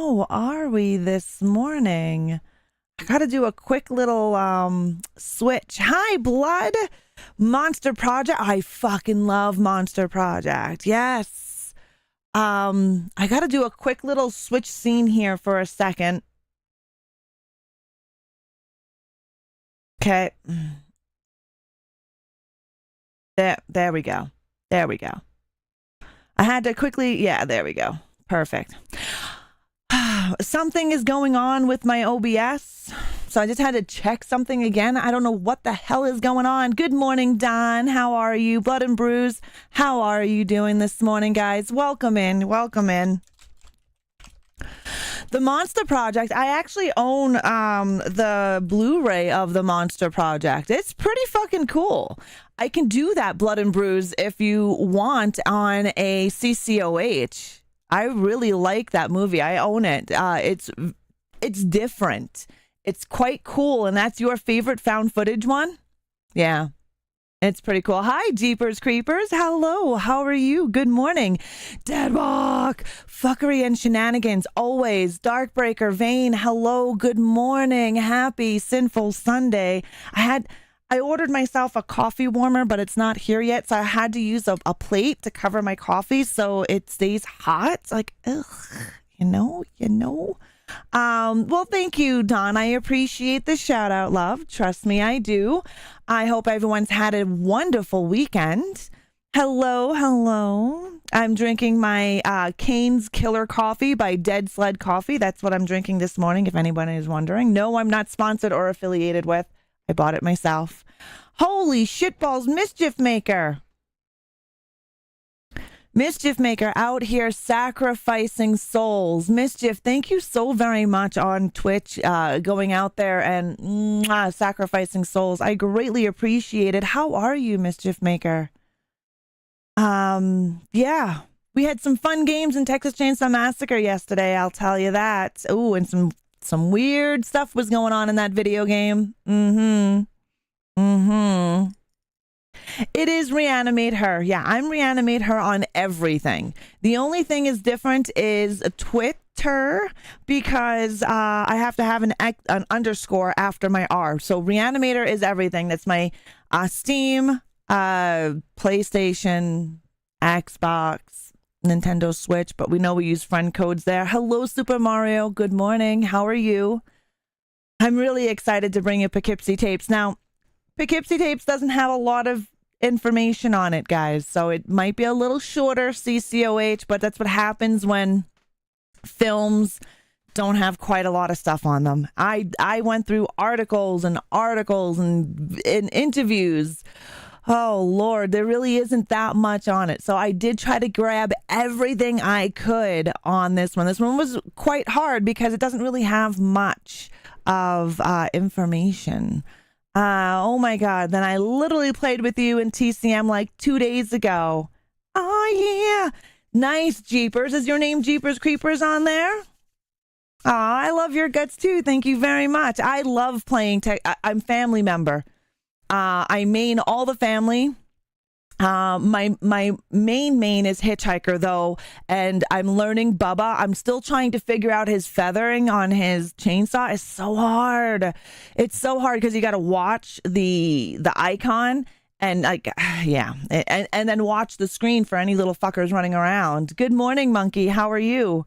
how are we this morning? I gotta do a quick little switch. Hi, Blood. Monster Project. I fucking love Monster Project. Yes. I gotta do a quick little switch scene here for a second. Okay. There we go. There we go. I had to quickly, yeah, there we go. Perfect. Something is going on with my OBS, so I just had to check something again. I don't know what the hell is going on. Good morning, Don. How are you? Blood and Bruise, how are you doing this morning, guys? Welcome in. Welcome in. The Monster Project, I actually own the Blu-ray of the Monster Project. It's pretty fucking cool. I can do that, Blood and Bruise, if you want, on a CCOH. I really like that movie. I own it. It's different. It's quite cool. And that's your favorite found footage one? Yeah. It's pretty cool. Hi, Jeepers Creepers. Hello. How are you? Good morning. Deadwalk. Fuckery and shenanigans. Always. Darkbreaker. Vane. Hello. Good morning. Happy Sinful Sunday. I ordered myself a coffee warmer, but it's not here yet. So I had to use a plate to cover my coffee so it stays hot. It's like, ugh, you know. Well, thank you, Don. I appreciate the shout out, love. Trust me, I do. I hope everyone's had a wonderful weekend. Hello. I'm drinking my Cane's Killer Coffee by Dead Sled Coffee. That's what I'm drinking this morning, if anybody is wondering. No, I'm not sponsored or affiliated with. I bought it myself. Holy shitballs, Mischief Maker. Mischief Maker out here sacrificing souls. Mischief, thank you so very much on Twitch, going out there and sacrificing souls. I greatly appreciate it. How are you, Mischief Maker? Yeah, we had some fun games in Texas Chainsaw Massacre yesterday, I'll tell you that. Ooh, and some weird stuff was going on in that video game. It is ReAnimateHer. Yeah, I'm ReAnimateHer on everything. The only thing is different is Twitter, because I have to have an underscore after my R. So ReAnimator is everything. That's my Steam, PlayStation, Xbox, Nintendo Switch, but we know we use friend codes there. Hello, Super Mario. Good morning. How are you? I'm really excited to bring you Poughkeepsie Tapes. Now, Poughkeepsie Tapes doesn't have a lot of information on it, guys, so it might be a little shorter CCOH, but that's what happens when films don't have quite a lot of stuff on them. I went through articles and interviews. Oh, Lord, there really isn't that much on it. So I did try to grab everything I could on this one. This one was quite hard because it doesn't really have much of information. Oh, my God. Then I literally played with you in TCM like 2 days ago. Oh, yeah. Nice, Jeepers. Is your name Jeepers Creepers on there? Oh, I love your guts, too. Thank you very much. I love playing. I'm family member. I main all the family. My main is Hitchhiker, though, and I'm learning Bubba. I'm still trying to figure out his feathering on his chainsaw. It's so hard. It's so hard because you got to watch the icon and like, yeah, and then watch the screen for any little fuckers running around. Good morning, Monkey. How are you?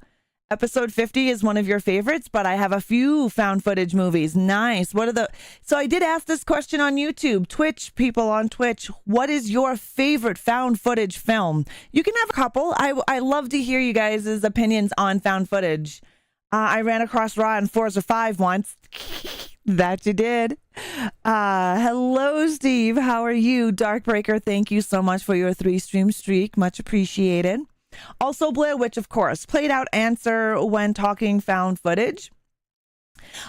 Episode 50 is one of your favorites, but I have a few found footage movies. Nice. So I did ask this question on YouTube, Twitch, people on Twitch. What is your favorite found footage film? You can have a couple. I love to hear you guys' opinions on found footage. I ran across Raw and Forza 5 once. That you did. Hello, Steve. How are you? Darkbreaker, thank you so much for your 3-stream streak. Much appreciated. Also, Blair Witch, of course. Played out answer when talking found footage.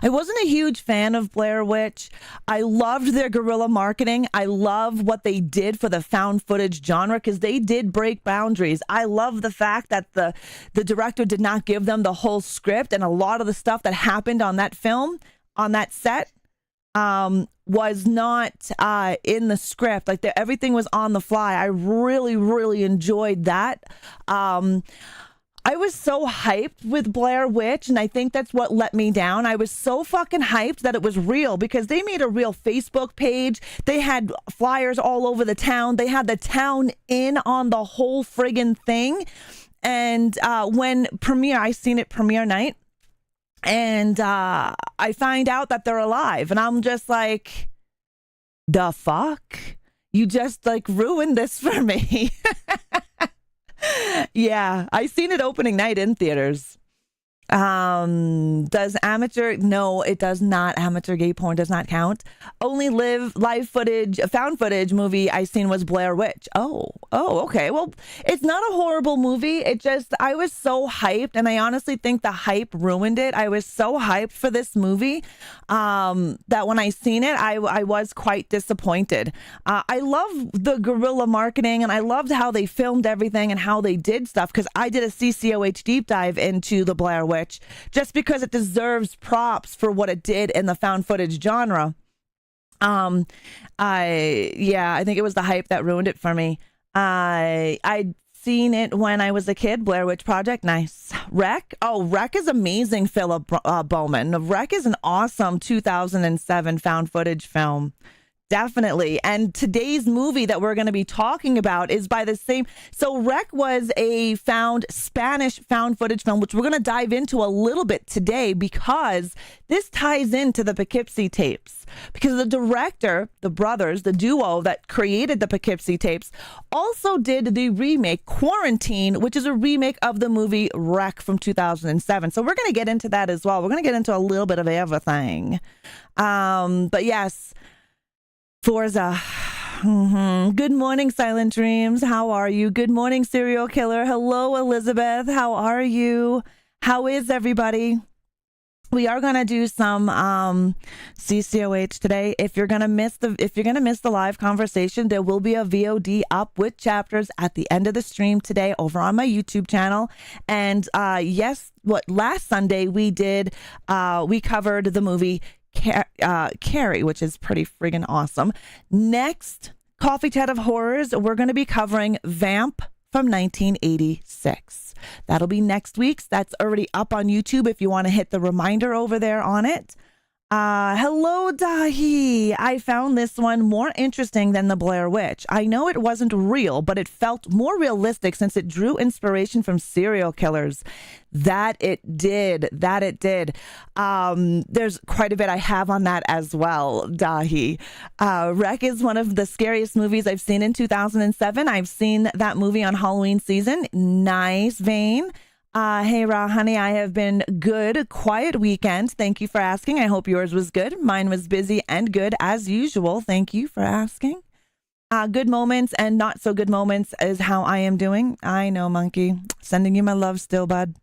I wasn't a huge fan of Blair Witch. I loved their guerrilla marketing. I love what they did for the found footage genre because they did break boundaries. I love the fact that the director did not give them the whole script, and a lot of the stuff that happened on that film, on that set, was not in the script. Like everything was on the fly. I really, really enjoyed that. I was so hyped with Blair Witch, and I think that's what let me down. I was so fucking hyped that it was real because they made a real Facebook page. They had flyers all over the town. They had the town in on the whole friggin' thing. And when I seen it premiere night, and I find out that they're alive, and I'm just like, the fuck? You just like ruined this for me. Yeah, I seen it opening night in theaters. Does amateur? No, it does not. Amateur gay porn does not count. Only live footage, found footage movie I seen was Blair Witch. Oh, okay. Well, it's not a horrible movie. I was so hyped, and I honestly think the hype ruined it. I was so hyped for this movie that when I seen it, I was quite disappointed. I love the guerrilla marketing, and I loved how they filmed everything and how they did stuff, because I did a CCOH deep dive into the Blair Witch, just because it deserves props for what it did in the found footage genre. I think it was the hype that ruined it for me. I'd seen it when I was a kid. Blair Witch Project, nice. Wreck is amazing. Philip Bowman. Wreck is an awesome 2007 found footage film. Definitely. And today's movie that we're going to be talking about is by the same. So Rec was a Spanish found footage film, which we're going to dive into a little bit today, because this ties into the Poughkeepsie Tapes. Because the director, the brothers, the duo that created the Poughkeepsie Tapes, also did the remake Quarantine, which is a remake of the movie Rec from 2007. So we're going to get into that as well. We're going to get into a little bit of everything. But yes. Forza. Good morning, Silent Dreams. How are you? Good morning, Serial Killer. Hello, Elizabeth. How are you? How is everybody? We are going to do some CCOH today. If you're going to miss the live conversation, there will be a VOD up with chapters at the end of the stream today over on my YouTube channel. And last Sunday we covered the movie Carrie, which is pretty friggin' awesome. Next, Coffee Chat of Horrors, we're going to be covering Vamp from 1986. That'll be next week's. That's already up on YouTube if you want to hit the reminder over there on it. Hello, Dahi. I found this one more interesting than the Blair Witch. I know it wasn't real, but it felt more realistic since it drew inspiration from serial killers. That it did. There's quite a bit I have on that as well, Dahi. Rec is one of the scariest movies I've seen in 2007. I've seen that movie on Halloween season. Nice vein. Hey, Ra, honey, I have been good. Quiet weekend. Thank you for asking. I hope yours was good. Mine was busy and good as usual. Thank you for asking. Good moments and not so good moments is how I am doing. I know, Monkey. Sending you my love still, bud.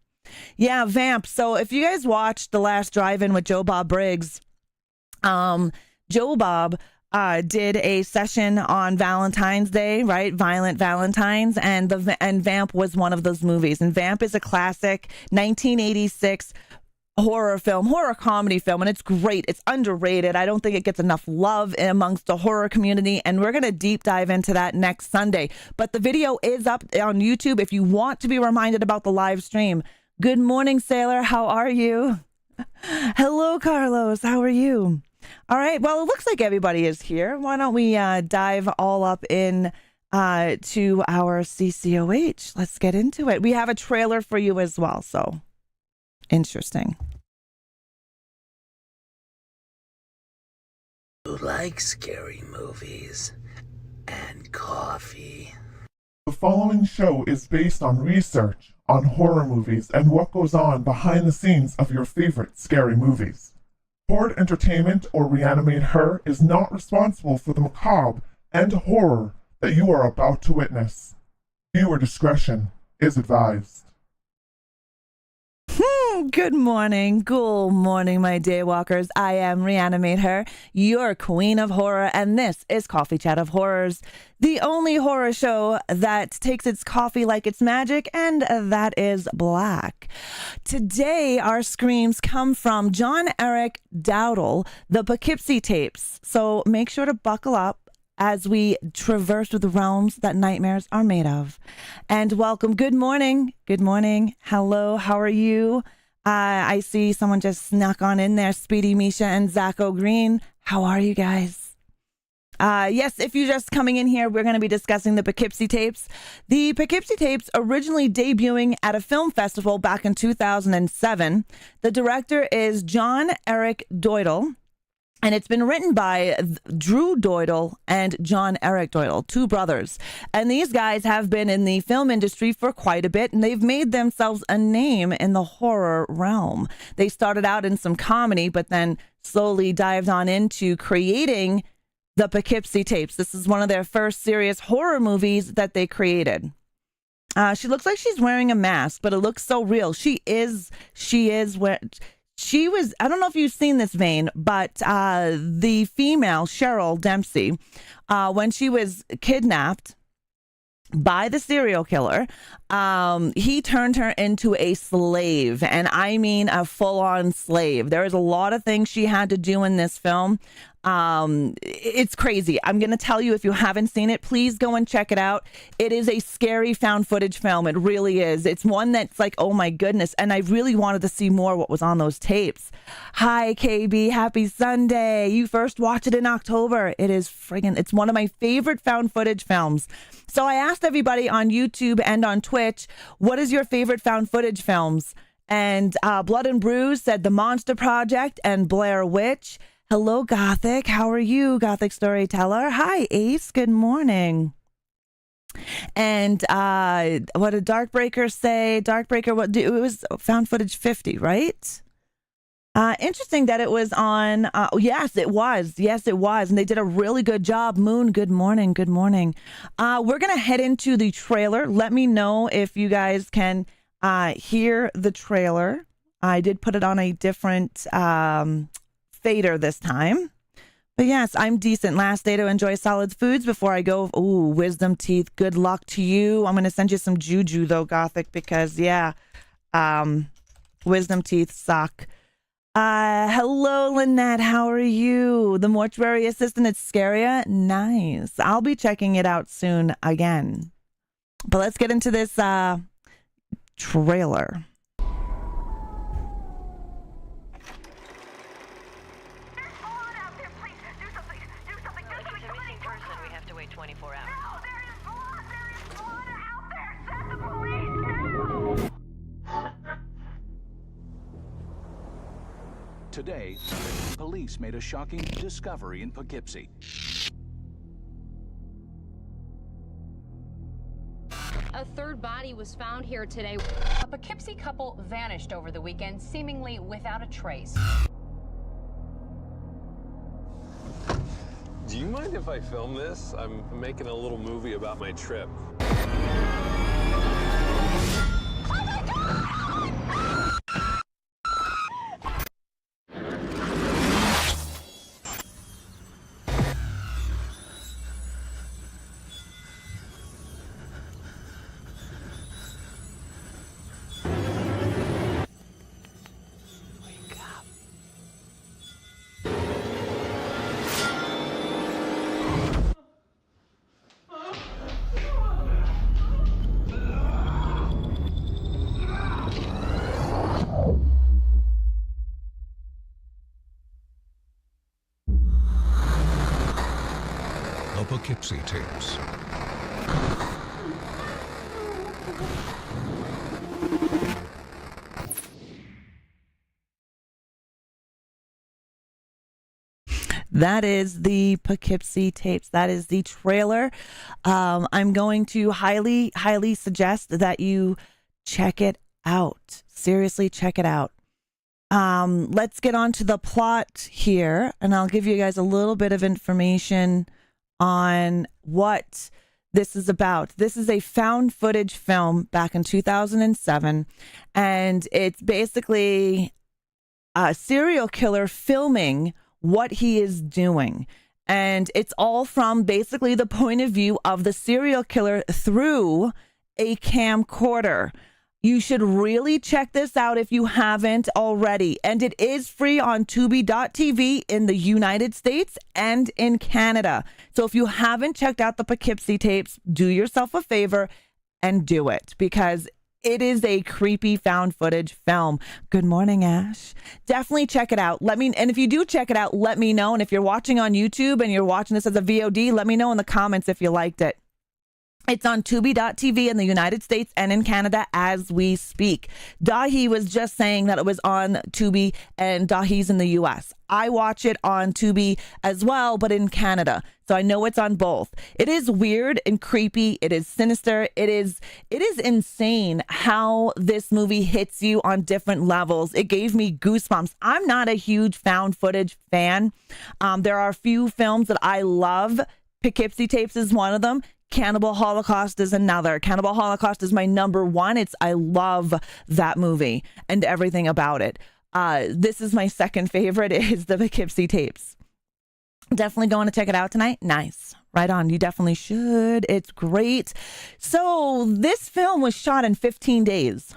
Yeah, Vamp. So if you guys watched The Last Drive-In with Joe Bob Briggs, Joe Bob did a session on Valentine's Day, right? Violent Valentines, and Vamp was one of those movies. And Vamp is a classic 1986 horror comedy film, and it's great. It's underrated. I don't think it gets enough love amongst the horror community, and we're going to deep dive into that next Sunday. But the video is up on YouTube if you want to be reminded about the live stream. Good morning, Sailor. How are you? Hello, Carlos. How are you? All right. Well, it looks like everybody is here. Why don't we dive all up in to our CCOH? Let's get into it. We have a trailer for you as well. So interesting. Who likes scary movies and coffee? The following show is based on research on horror movies and what goes on behind the scenes of your favorite scary movies. Horde Entertainment or ReAnimateHer is not responsible for the macabre and horror that you are about to witness. Viewer discretion is advised. Good morning, my daywalkers. I am ReAnimateHer, your queen of horror, and this is Coffee Chat of Horrors, the only horror show that takes its coffee like it's magic, and that is black. Today, our screams come from John Erick Dowdle, the Poughkeepsie Tapes. So make sure to buckle up. as we traverse through the realms that nightmares are made of. And welcome. Good morning. Good morning. Hello. How are you? I see someone just snuck on in there. Speedy Misha and Zach O'Green. How are you guys? Yes, if you're just coming in here, we're going to be discussing the Poughkeepsie Tapes. The Poughkeepsie Tapes originally debuting at a film festival back in 2007. The director is John Erick Dowdle, and it's been written by Drew Dowdle and John Erick Dowdle, two brothers. And these guys have been in the film industry for quite a bit, and they've made themselves a name in the horror realm. They started out in some comedy, but then slowly dived on into creating the Poughkeepsie Tapes. This is one of their first serious horror movies that they created. She looks like she's wearing a mask, but it looks so real. She was, I don't know if you've seen this vein, but the female, Cheryl Dempsey, when she was kidnapped by the serial killer, he turned her into a slave, and I mean a full-on slave. There is a lot of things she had to do in this film. It's crazy. I'm going to tell you, if you haven't seen it, please go and check it out. It is a scary found footage film. It really is. It's one that's like, oh my goodness. And I really wanted to see more what was on those tapes. Hi, KB. Happy Sunday. You first watched it in October. It is it's one of my favorite found footage films. So I asked everybody on YouTube and on Twitch, what is your favorite found footage films? And Blood and Bruise said The Monster Project and Blair Witch. Hello, Gothic. How are you, Gothic Storyteller? Hi, Ace. Good morning. And what did Darkbreaker say? Darkbreaker, it was found footage 50, right? Interesting that it was on. Yes, it was. Yes, it was. And they did a really good job. Moon, good morning. Good morning. We're going to head into the trailer. Let me know if you guys can hear the trailer. I did put it on a different fader this time. But yes, I'm decent. Last day to enjoy solid foods before I go. Ooh, wisdom teeth. Good luck to you. I'm going to send you some juju though, Gothic, because yeah, wisdom teeth suck. Hello, Lynette. How are you? The mortuary assistant at Scaria. Nice. I'll be checking it out soon again. But let's get into this trailer. Today, police made a shocking discovery in Poughkeepsie. A third body was found here today. A Poughkeepsie couple vanished over the weekend, seemingly without a trace. Do you mind if I film this? I'm making a little movie about my trip. The Poughkeepsie Tapes. That is the Poughkeepsie Tapes. That is the trailer. I'm going to highly suggest that you check it out. Seriously, check it out. Let's get on to the plot here, and I'll give you guys a little bit of information on what this is about. This is a found footage film back in 2007, and it's basically a serial killer filming what he is doing. And it's all from basically the point of view of the serial killer through a camcorder. You should really check this out if you haven't already. And it is free on Tubi.tv in the United States and in Canada. So if you haven't checked out the Poughkeepsie Tapes, do yourself a favor and do it, because it is a creepy found footage film. Good morning, Ash. Definitely check it out. And if you do check it out, let me know. And if you're watching on YouTube and you're watching this as a VOD, let me know in the comments if you liked it. It's on Tubi.tv in the United States and in Canada as we speak. Dahi was just saying that it was on Tubi, and Dahi's in the US. I watch it on Tubi as well, but in Canada. So I know it's on both. It is weird and creepy. It is sinister. It is insane how this movie hits you on different levels. It gave me goosebumps. I'm not a huge found footage fan. There are a few films that I love. Poughkeepsie Tapes is one of them. Cannibal Holocaust is another. Cannibal Holocaust is my number one. I love that movie and everything about it. This is my second favorite, is the Poughkeepsie Tapes. Definitely going to check it out tonight. Nice. Right on. You definitely should. It's great. So this film was shot in 15 days.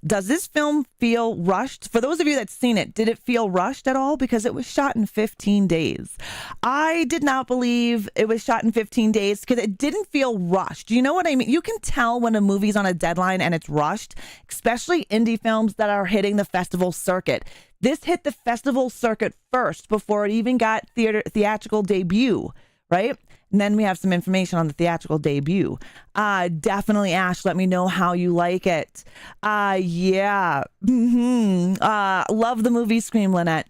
Does this film feel rushed? For those of you that's seen it, did it feel rushed at all? Because it was shot in 15 days. I did not believe it was shot in 15 days because it didn't feel rushed. You know what I mean? You can tell when a movie's on a deadline and it's rushed, especially indie films that are hitting the festival circuit. This hit the festival circuit first before it even got theatrical debut, right? And then we have some information on the theatrical debut. Definitely, Ash, let me know how you like it. Yeah. Love the movie Scream, Lynette.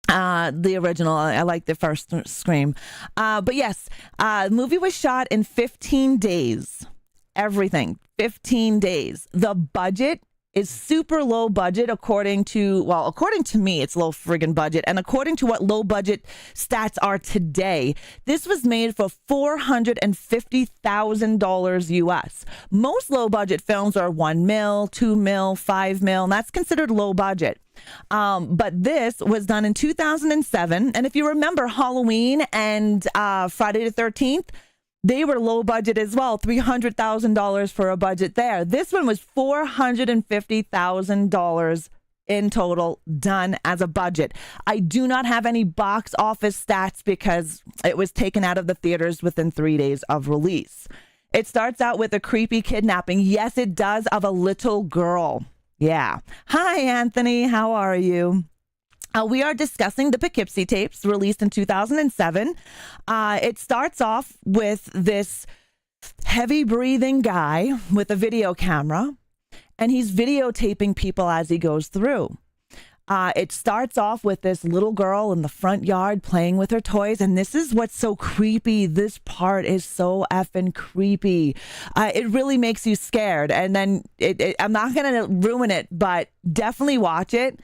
The original. I like the first Scream. But yes, the movie was shot in 15 days. Everything. 15 days. The budget is super low budget according to me, it's low friggin' budget. And according to what low budget stats are today, this was made for $450,000 US. Most low budget films are $1 million, $2 million, $5 million, and that's considered low budget. But this was done in 2007. And if you remember Halloween and Friday the 13th, they were low budget as well, $300,000 for a budget there. This one was $450,000 in total done as a budget. I do not have any box office stats because it was taken out of the theaters within 3 days of release. It starts out with a creepy kidnapping. Yes, it does, of a little girl. Yeah. Hi, Anthony. How are you? We are discussing the Poughkeepsie Tapes, released in 2007. It starts off with this heavy-breathing guy with a video camera, and he's videotaping people as he goes through. It starts off with this little girl in the front yard playing with her toys, and this is what's so creepy. This part is so effing creepy. It really makes you scared, and then I'm not going to ruin it, but definitely watch it.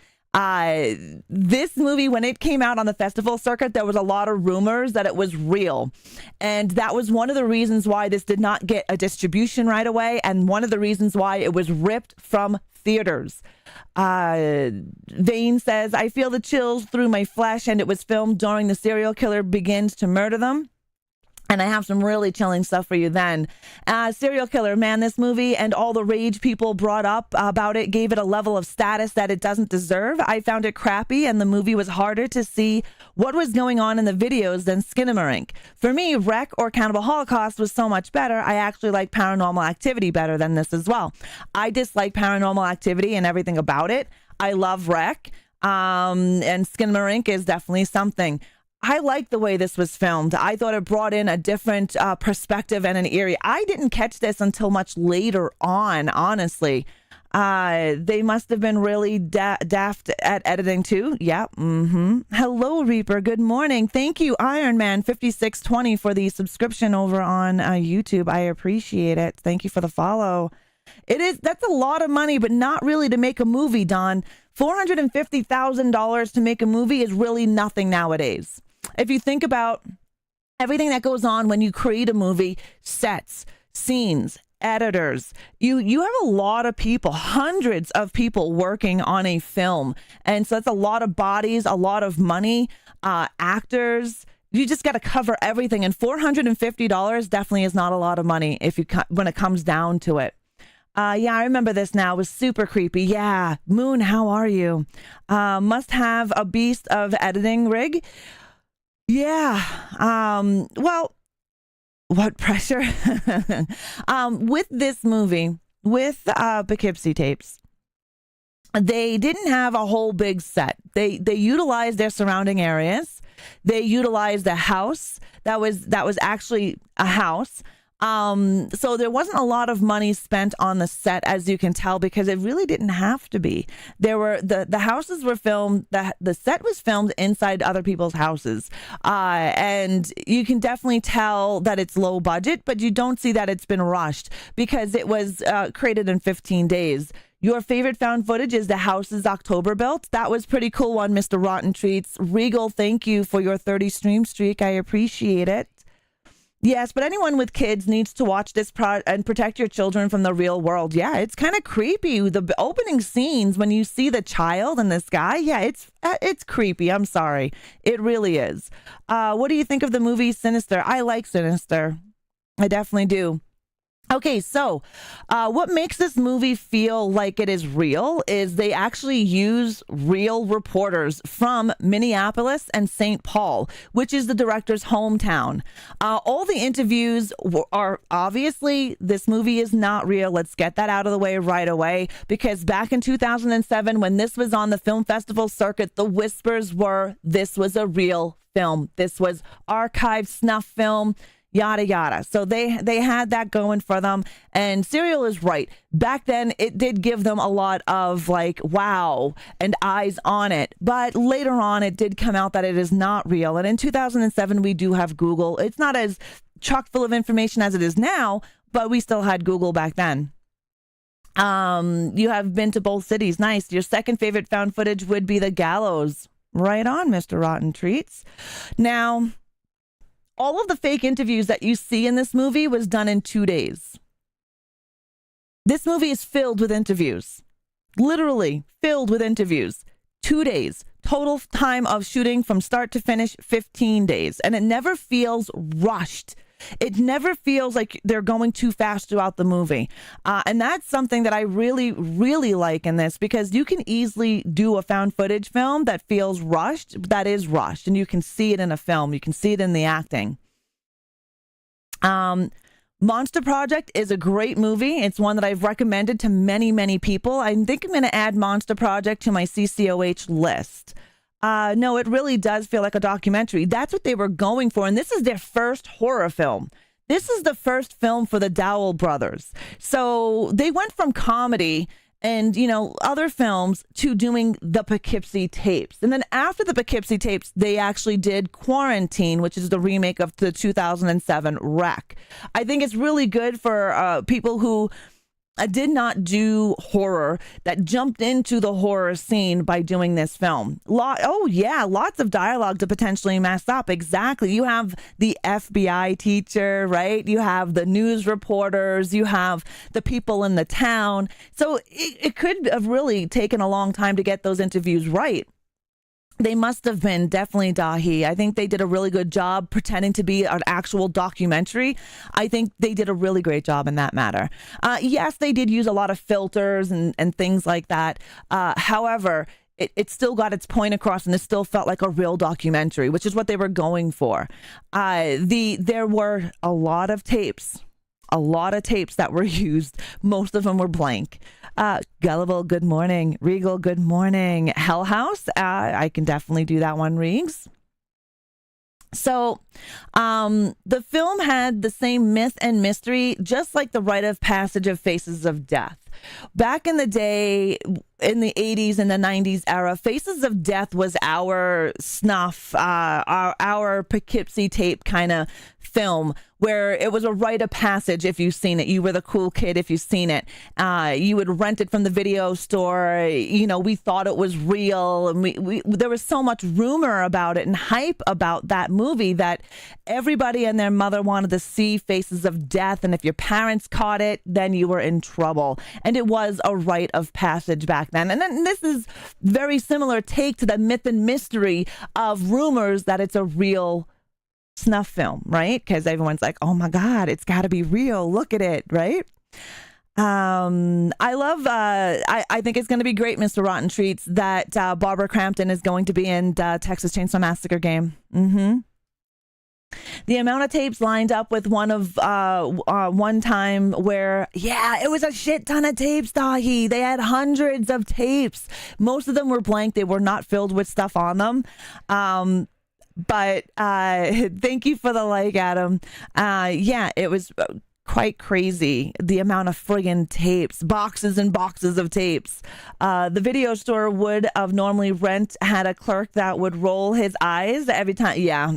This movie, when it came out on the festival circuit, there was a lot of rumors that it was real. And that was one of the reasons why this did not get a distribution right away. And one of the reasons why it was ripped from theaters. Vane says, I feel the chills through my flesh, and it was filmed during the serial killer begins to murder them. And I have some really chilling stuff for you then. Serial killer, man, this movie and all the rage people brought up about it gave it a level of status that it doesn't deserve. I found it crappy, and the movie was harder to see what was going on in the videos than Skinamarink. For me, Wreck or Cannibal Holocaust was so much better. I actually like Paranormal Activity better than this as well. I dislike Paranormal Activity and everything about it. I love Wreck, and Skinamarink is definitely something. I like the way this was filmed. I thought it brought in a different perspective and an eerie. I didn't catch this until much later on, honestly. They must have been really daft at editing too. Yeah. Hello, Reaper. Good morning. Thank you, Ironman5620, for the subscription over on YouTube. I appreciate it. Thank you for the follow. That's a lot of money, but not really to make a movie, Don. $450,000 to make a movie is really nothing nowadays. If you think about everything that goes on when you create a movie, sets, scenes, editors, you have a lot of people, hundreds of people working on a film. And so that's a lot of bodies, a lot of money, actors. You just got to cover everything. And $450 definitely is not a lot of money when it comes down to it. Yeah, I remember this now. It was super creepy. Yeah. Moon, how are you? Must have a beast of editing rig. Yeah. Well, what pressure? With this movie, with Poughkeepsie Tapes, they didn't have a whole big set. They utilized their surrounding areas. They utilized a house that was actually a house. So there wasn't a lot of money spent on the set, as you can tell, because it really didn't have to be. There were the houses were filmed, the set was filmed inside other people's houses. And you can definitely tell that it's low budget, but you don't see that it's been rushed because it was created in 15 days. Your favorite found footage is the houses October built. That was pretty cool one, Mr. Rotten Treats. Regal, thank you for your 30 stream streak. I appreciate it. Yes, but anyone with kids needs to watch this and protect your children from the real world. Yeah, it's kind of creepy. The opening scenes when you see the child and this guy, yeah, it's creepy. I'm sorry. It really is. What do you think of the movie Sinister? I like Sinister. I definitely do. Okay, so what makes this movie feel like it is real is they actually use real reporters from Minneapolis and St. Paul, which is the director's hometown. All the interviews are obviously, this movie is not real. Let's get that out of the way right away, because back in 2007, when this was on the film festival circuit, the whispers were this was a real film. This was archived snuff film. Yada, yada. So they had that going for them. And Serial is right. Back then, it did give them a lot of like, wow, and eyes on it. But later on, it did come out that it is not real. And in 2007, we do have Google. It's not as chock full of information as it is now, but we still had Google back then. You have been to both cities. Nice. Your second favorite found footage would be the gallows. Right on, Mr. Rotten Treats. Now, all of the fake interviews that you see in this movie was done in 2 days. This movie is filled with interviews. Literally filled with interviews. 2 days. Total time of shooting from start to finish, 15 days. And it never feels rushed. It never feels like they're going too fast throughout the movie. And that's something that I really, really like in this, because you can easily do a found footage film that feels rushed, that is rushed, and you can see it in a film. You can see it in the acting. Monster Project is a great movie. It's one that I've recommended to many, many people. I think I'm going to add Monster Project to my CCOH list. No, it really does feel like a documentary. That's what they were going for. And this is their first horror film. This is the first film for the Dowdle brothers. So they went from comedy and, you know, other films to doing the Poughkeepsie Tapes. And then after the Poughkeepsie Tapes, they actually did Quarantine, which is the remake of the 2007 Wreck. I think it's really good for people who did not do horror, that jumped into the horror scene by doing this film. Lots of dialogue to potentially mess up. Exactly. You have the FBI teacher, right? You have the news reporters. You have the people in the town. So it could have really taken a long time to get those interviews right. They must have been definitely dahi. I think they did a really good job pretending to be an actual documentary. I think they did a really great job in that matter. Yes, they did use a lot of filters and things like that. However, it still got its point across, and it still felt like a real documentary, which is what they were going for. There were a lot of tapes that were used. Most of them were blank. Gullible, good morning. Regal, good morning. Hell House, I can definitely do that one, Regs. So the film had the same myth and mystery, just like the rite of passage of Faces of Death. Back in the day, in the 80s and the 90s era, Faces of Death was our snuff, our Poughkeepsie tape kind of film, where it was a rite of passage if you've seen it. You were the cool kid if you've seen it. You would rent it from the video store. You know, we thought it was real. And there was so much rumor about it and hype about that movie that everybody and their mother wanted to see Faces of Death. And if your parents caught it, then you were in trouble. And it was a rite of passage back then. And then this is very similar take to the myth and mystery of rumors that it's a real snuff film, right? Because everyone's like, oh my God, it's got to be real. Look at it, right? I love, I think it's going to be great, Mr. Rotten Treats, that Barbara Crampton is going to be in Texas Chainsaw Massacre game. The amount of tapes lined up with one time where, yeah, it was a shit ton of tapes, Dahi. They had hundreds of tapes. Most of them were blank. They were not filled with stuff on them. But thank you for the like, Adam. Yeah, it was quite crazy, the amount of friggin' tapes, boxes and boxes of tapes. The video store would have normally had a clerk that would roll his eyes every time. You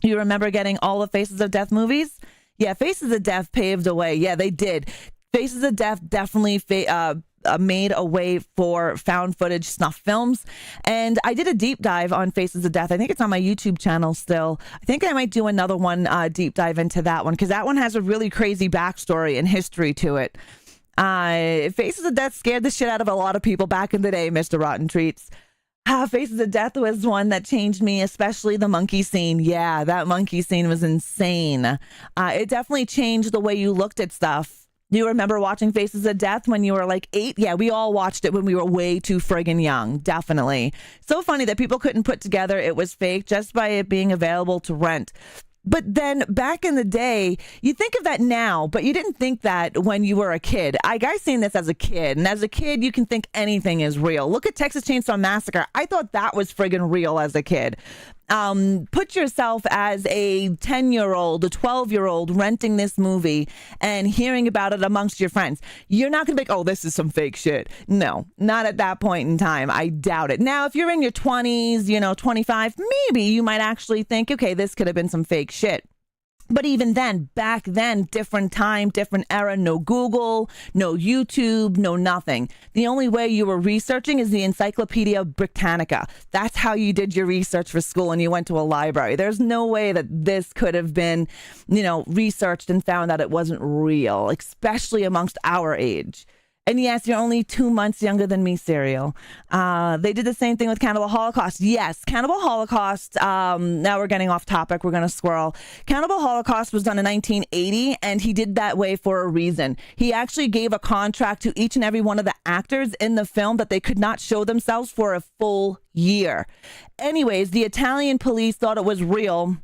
remember getting all the Faces of Death movies? Yeah, Faces of Death paved the way. Yeah, they did. Faces of Death definitely made a way for found footage snuff films. And I did a deep dive on Faces of Death. I think it's on my YouTube channel still. I think I might do another one, deep dive into that one, because that one has a really crazy backstory and history to it. Faces of Death scared the shit out of a lot of people back in the day, Mr. Rotten Treats. Faces of Death was one that changed me, especially the monkey scene. Yeah, that monkey scene was insane. It definitely changed the way you looked at stuff. Do you remember watching Faces of Death when you were like 8? Yeah, we all watched it when we were way too friggin' young. Definitely. So funny that people couldn't put together it was fake just by it being available to rent. But then back in the day, you think of that now, but you didn't think that when you were a kid. I seen this as a kid, and as a kid, you can think anything is real. Look at Texas Chainsaw Massacre. I thought that was friggin' real as a kid. Put yourself as a 10-year-old, a 12-year-old renting this movie and hearing about it amongst your friends. You're not going to be like, oh, this is some fake shit. No, not at that point in time. I doubt it. Now, if you're in your 20s, 25, maybe you might actually think, okay, this could have been some fake shit. But even then, back then, different time, different era, no Google, no YouTube, no nothing. The only way you were researching is the Encyclopedia Britannica. That's how you did your research for school and you went to a library. There's no way that this could have been, researched and found that it wasn't real, especially amongst our age. And yes, you're only 2 months younger than me, Serial. They did the same thing with Cannibal Holocaust. Yes, Cannibal Holocaust. Now we're getting off topic. We're going to squirrel. Cannibal Holocaust was done in 1980, and he did that way for a reason. He actually gave a contract to each and every one of the actors in the film that they could not show themselves for a full year. Anyways, the Italian police thought it was real,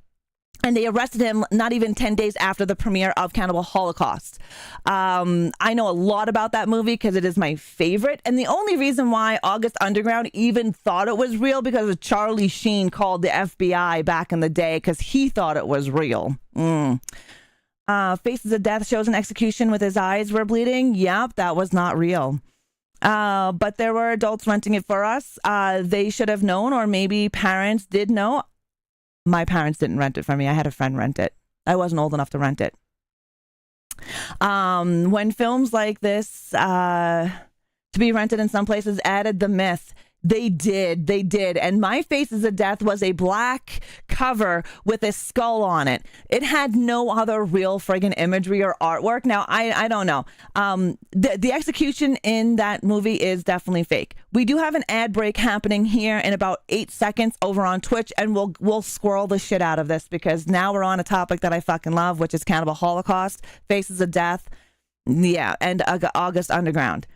and they arrested him not even 10 days after the premiere of Cannibal Holocaust. I know a lot about that movie because it is my favorite. And the only reason why August Underground even thought it was real because of Charlie Sheen called the FBI back in the day because he thought it was real. Faces of Death shows an execution with his eyes were bleeding. Yep, that was not real. But there were adults renting it for us. They should have known, or maybe parents did know. My parents didn't rent it for me. I had a friend rent it. I wasn't old enough to rent it. When films like this, to be rented in some places, added the myth. They did. And My Faces of Death was a black cover with a skull on it. It had no other real friggin' imagery or artwork. Now, I don't know. The execution in that movie is definitely fake. We do have an ad break happening here in about 8 seconds over on Twitch, and we'll squirrel the shit out of this because now we're on a topic that I fucking love, which is Cannibal Holocaust, Faces of Death, yeah, and August Underground.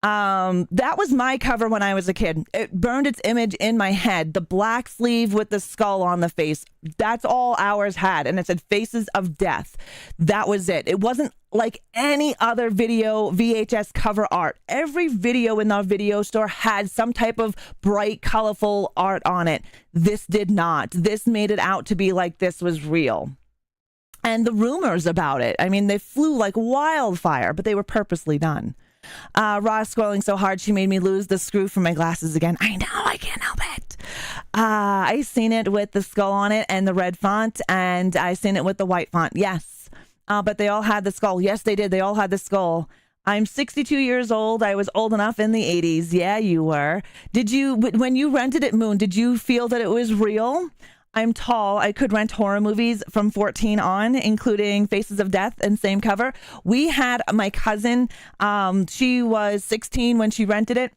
That was my cover when I was a kid. It burned its image in my head. The black sleeve with the skull on the face. That's all ours had. And it said Faces of Death. That was it. It wasn't like any other video VHS cover art. Every video in the video store had some type of bright, colorful art on it. This did not. This made it out to be like this was real. And the rumors about it, I mean, they flew like wildfire, but they were purposely done. Ross scrolling so hard she made me lose the screw from my glasses again. I know, I can't help it. I seen it with the skull on it and the red font, and I seen it with the white font. Yes, but they all had the skull. Yes, they did. They all had the skull. I'm 62 years old. I was old enough in the 80s. Yeah, you were. Did you, when you rented it, Moon, did you feel that it was real? I'm tall. I could rent horror movies from 14 on, including Faces of Death and same cover. We had my cousin. She was 16 when she rented it.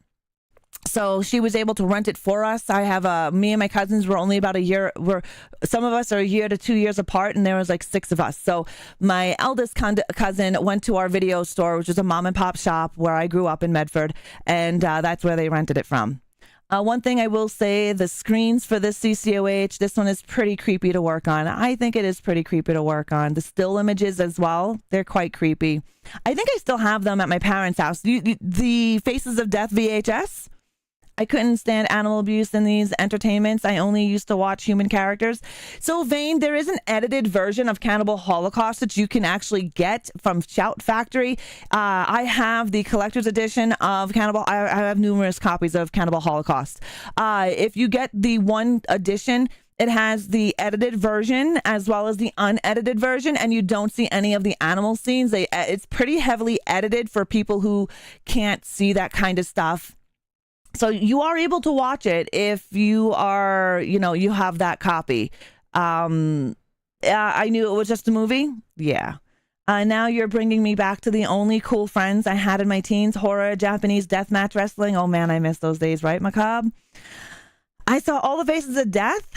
So she was able to rent it for us. I have me and my cousins were only about a year. Some of us are a year to 2 years apart, and there was like 6 of us. So my eldest cousin went to our video store, which is a mom and pop shop where I grew up in Medford, and that's where they rented it from. One thing I will say, the screens for this CCOH, this one is pretty creepy to work on. I think it is pretty creepy to work on. The still images as well, they're quite creepy. I think I still have them at my parents' house. The Faces of Death VHS. I couldn't stand animal abuse in these entertainments. I only used to watch human characters. So, Vane, there is an edited version of Cannibal Holocaust that you can actually get from Shout Factory. I have the collector's edition of Cannibal. I have numerous copies of Cannibal Holocaust. If you get the one edition, it has the edited version as well as the unedited version, and you don't see any of the animal scenes. It's pretty heavily edited for people who can't see that kind of stuff. So you are able to watch it if you are, you have that copy. I knew it was just a movie. Yeah. Now you're bringing me back to the only cool friends I had in my teens, horror, Japanese deathmatch wrestling. Oh man, I miss those days, right, Macabre? I saw all the Faces of Death.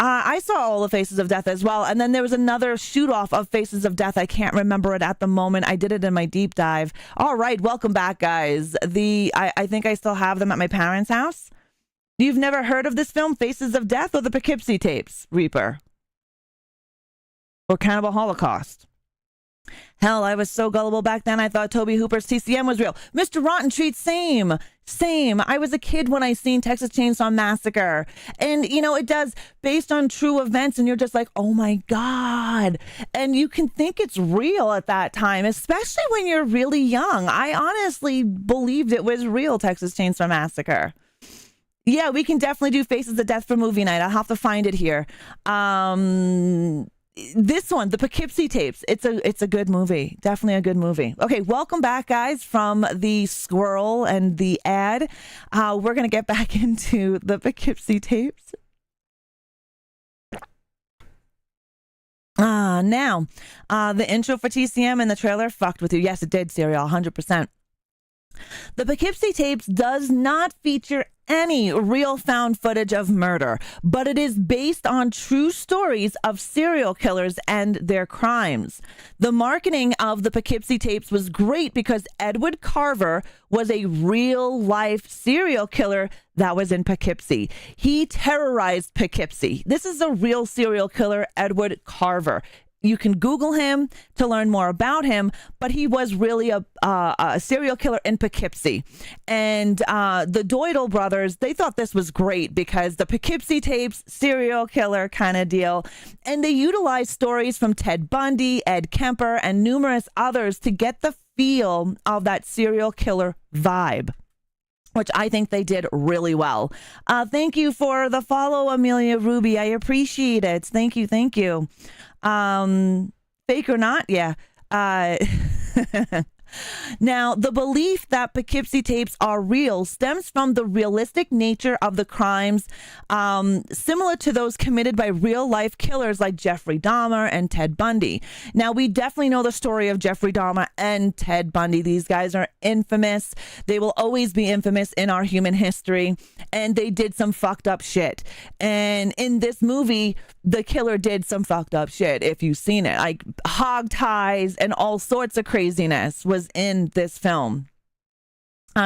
I saw all the Faces of Death as well. And then there was another shoot off of Faces of Death. I can't remember it at the moment. I did it in my deep dive. All right. Welcome back, guys. I think I still have them at my parents' house. You've never heard of this film, Faces of Death, or the Poughkeepsie Tapes, Reaper? Or Cannibal Holocaust? Hell, I was so gullible back then. I thought Toby Hooper's TCM was real. Mr. Rotten Treat, same. I was a kid when I seen Texas Chainsaw Massacre. And, it does based on true events. And you're just like, oh, my God. And you can think it's real at that time, especially when you're really young. I honestly believed it was real, Texas Chainsaw Massacre. Yeah, we can definitely do Faces of Death for movie night. I'll have to find it here. This one, the Poughkeepsie Tapes, it's a good movie. Definitely a good movie. Okay, welcome back, guys, from the squirrel and the ad. We're going to get back into the Poughkeepsie Tapes. Now, the intro for TCM and the trailer fucked with you. Yes, it did, Serial, 100%. The Poughkeepsie Tapes does not feature any real found footage of murder, but it is based on true stories of serial killers and their crimes. The marketing of the Poughkeepsie Tapes was great because Edward Carver was a real-life serial killer that was in Poughkeepsie. He terrorized Poughkeepsie. This is a real serial killer, Edward Carver. You can Google him to learn more about him, but he was really a serial killer in Poughkeepsie. And the Dowdle brothers, they thought this was great because the Poughkeepsie Tapes, serial killer kind of deal. And they utilized stories from Ted Bundy, Ed Kemper, and numerous others to get the feel of that serial killer vibe, which I think they did really well. Thank you for the follow, Amelia Ruby. I appreciate it. Thank you. Fake or not? Yeah. Now, the belief that Poughkeepsie Tapes are real stems from the realistic nature of the crimes, similar to those committed by real-life killers like Jeffrey Dahmer and Ted Bundy. Now, we definitely know the story of Jeffrey Dahmer and Ted Bundy. These guys are infamous. They will always be infamous in our human history, and they did some fucked up shit. And in this movie, the killer did some fucked up shit, if you've seen it. Like hog ties and all sorts of craziness was in this film.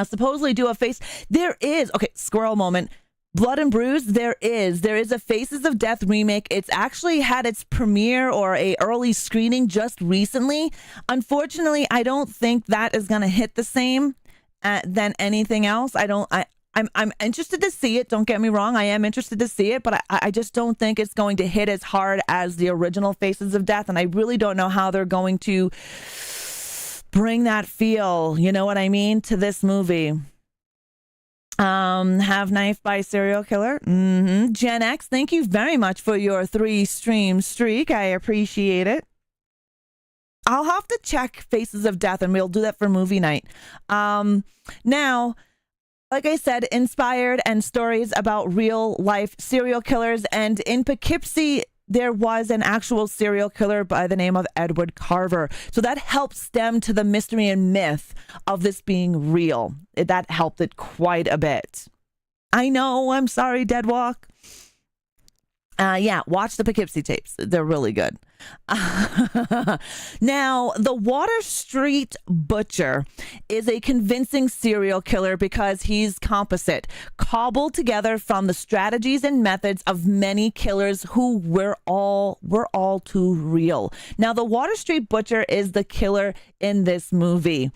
Supposedly do a face. There is, okay, squirrel moment. Blood and Bruise, there is a Faces of Death remake. It's actually had its premiere or a early screening just recently. Unfortunately, I don't think that is going to hit the same than anything else. I'm interested to see it. Don't get me wrong. I am interested to see it, but I just don't think it's going to hit as hard as the original Faces of Death. And I really don't know how they're going to bring that feel, you know what I mean, to this movie. Have Knife by Serial Killer. Gen X, thank you very much for your 3-stream streak. I appreciate it. I'll have to check Faces of Death, and we'll do that for movie night. Now, like I said, inspired and stories about real life serial killers. And in Poughkeepsie, there was an actual serial killer by the name of Edward Carver. So that helped stem to the mystery and myth of this being real. That helped it quite a bit. I know, I'm sorry, Deadwalk. Yeah, watch the Poughkeepsie Tapes. They're really good. Now, the Water Street Butcher is a convincing serial killer because he's composite, cobbled together from the strategies and methods of many killers who were all too real. Now, the Water Street Butcher is the killer in this movie.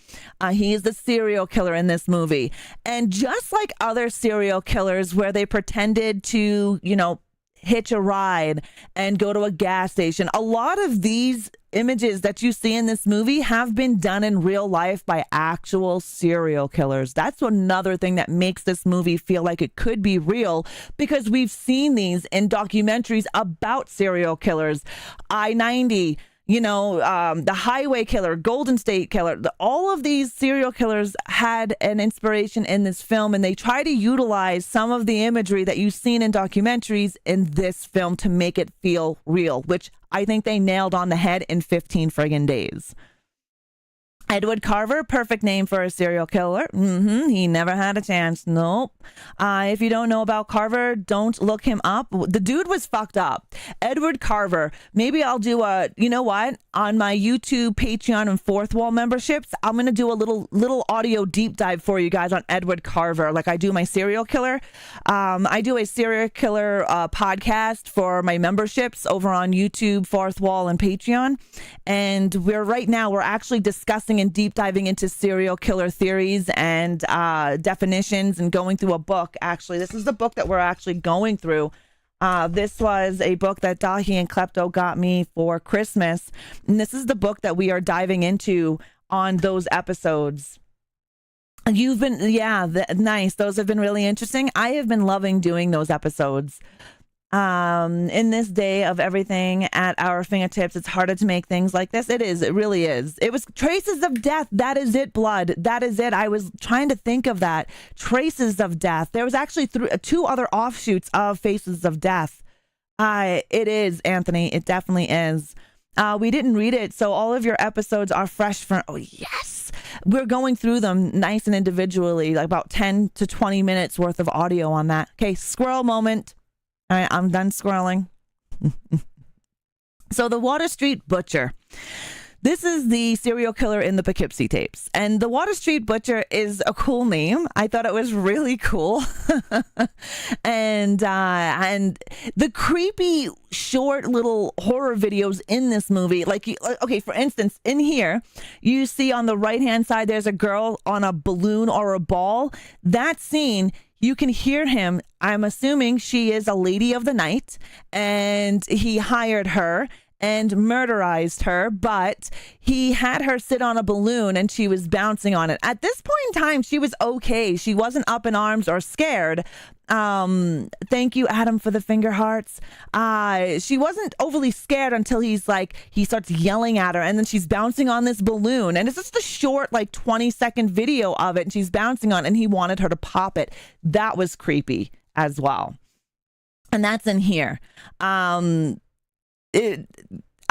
He is the serial killer in this movie. And just like other serial killers where they pretended to, hitch a ride and go to a gas station. A lot of these images that you see in this movie have been done in real life by actual serial killers. That's another thing that makes this movie feel like it could be real, because we've seen these in documentaries about serial killers. I-90, the Highway Killer, Golden State Killer, all of these serial killers had an inspiration in this film, and they try to utilize some of the imagery that you've seen in documentaries in this film to make it feel real, which I think they nailed on the head in 15 friggin' days. Edward Carver, perfect name for a serial killer. He never had a chance. Nope. If you don't know about Carver, don't look him up. The dude was fucked up. Edward Carver. Maybe I'll do on my YouTube, Patreon, and Fourth Wall memberships, I'm going to do a little audio deep dive for you guys on Edward Carver, like I do my serial killer. I do a serial killer podcast for my memberships over on YouTube, Fourth Wall, and Patreon. And we're actually discussing and deep diving into serial killer theories and definitions, and going through a book. Actually, this is the book that we're actually going through. This was a book that Dahi and Klepto got me for Christmas, and this is the book that we are diving into on those episodes. Nice. Those have been really interesting. I have been loving doing those episodes. In this day of everything at our fingertips, it's harder to make things like this. It is. It really is. It was Traces of Death. That is it, Blood. That is it. I was trying to think of that. Traces of Death. There was actually two other offshoots of Faces of Death. It is, Anthony. It definitely is. We didn't read it, so all of your episodes are fresh from... Oh, yes! We're going through them nice and individually, like about 10 to 20 minutes worth of audio on that. Okay, squirrel moment. All right, I'm done scrolling. So the Water Street Butcher. This is the serial killer in the Poughkeepsie Tapes. And the Water Street Butcher is a cool name. I thought it was really cool. and the creepy short little horror videos in this movie, for instance, in here, you see on the right-hand side, there's a girl on a balloon or a ball. That scene, you can hear him. I'm assuming she is a lady of the night, and he hired her and murderized her, but he had her sit on a balloon and she was bouncing on it. At this point in time, she was okay. She wasn't up in arms or scared. Thank you, Adam, for the finger hearts. She wasn't overly scared until he starts yelling at her, and then she's bouncing on this balloon, and it's just a short 20-second video of it, and she's bouncing on it, and he wanted her to pop it. That was creepy as well. And that's in here.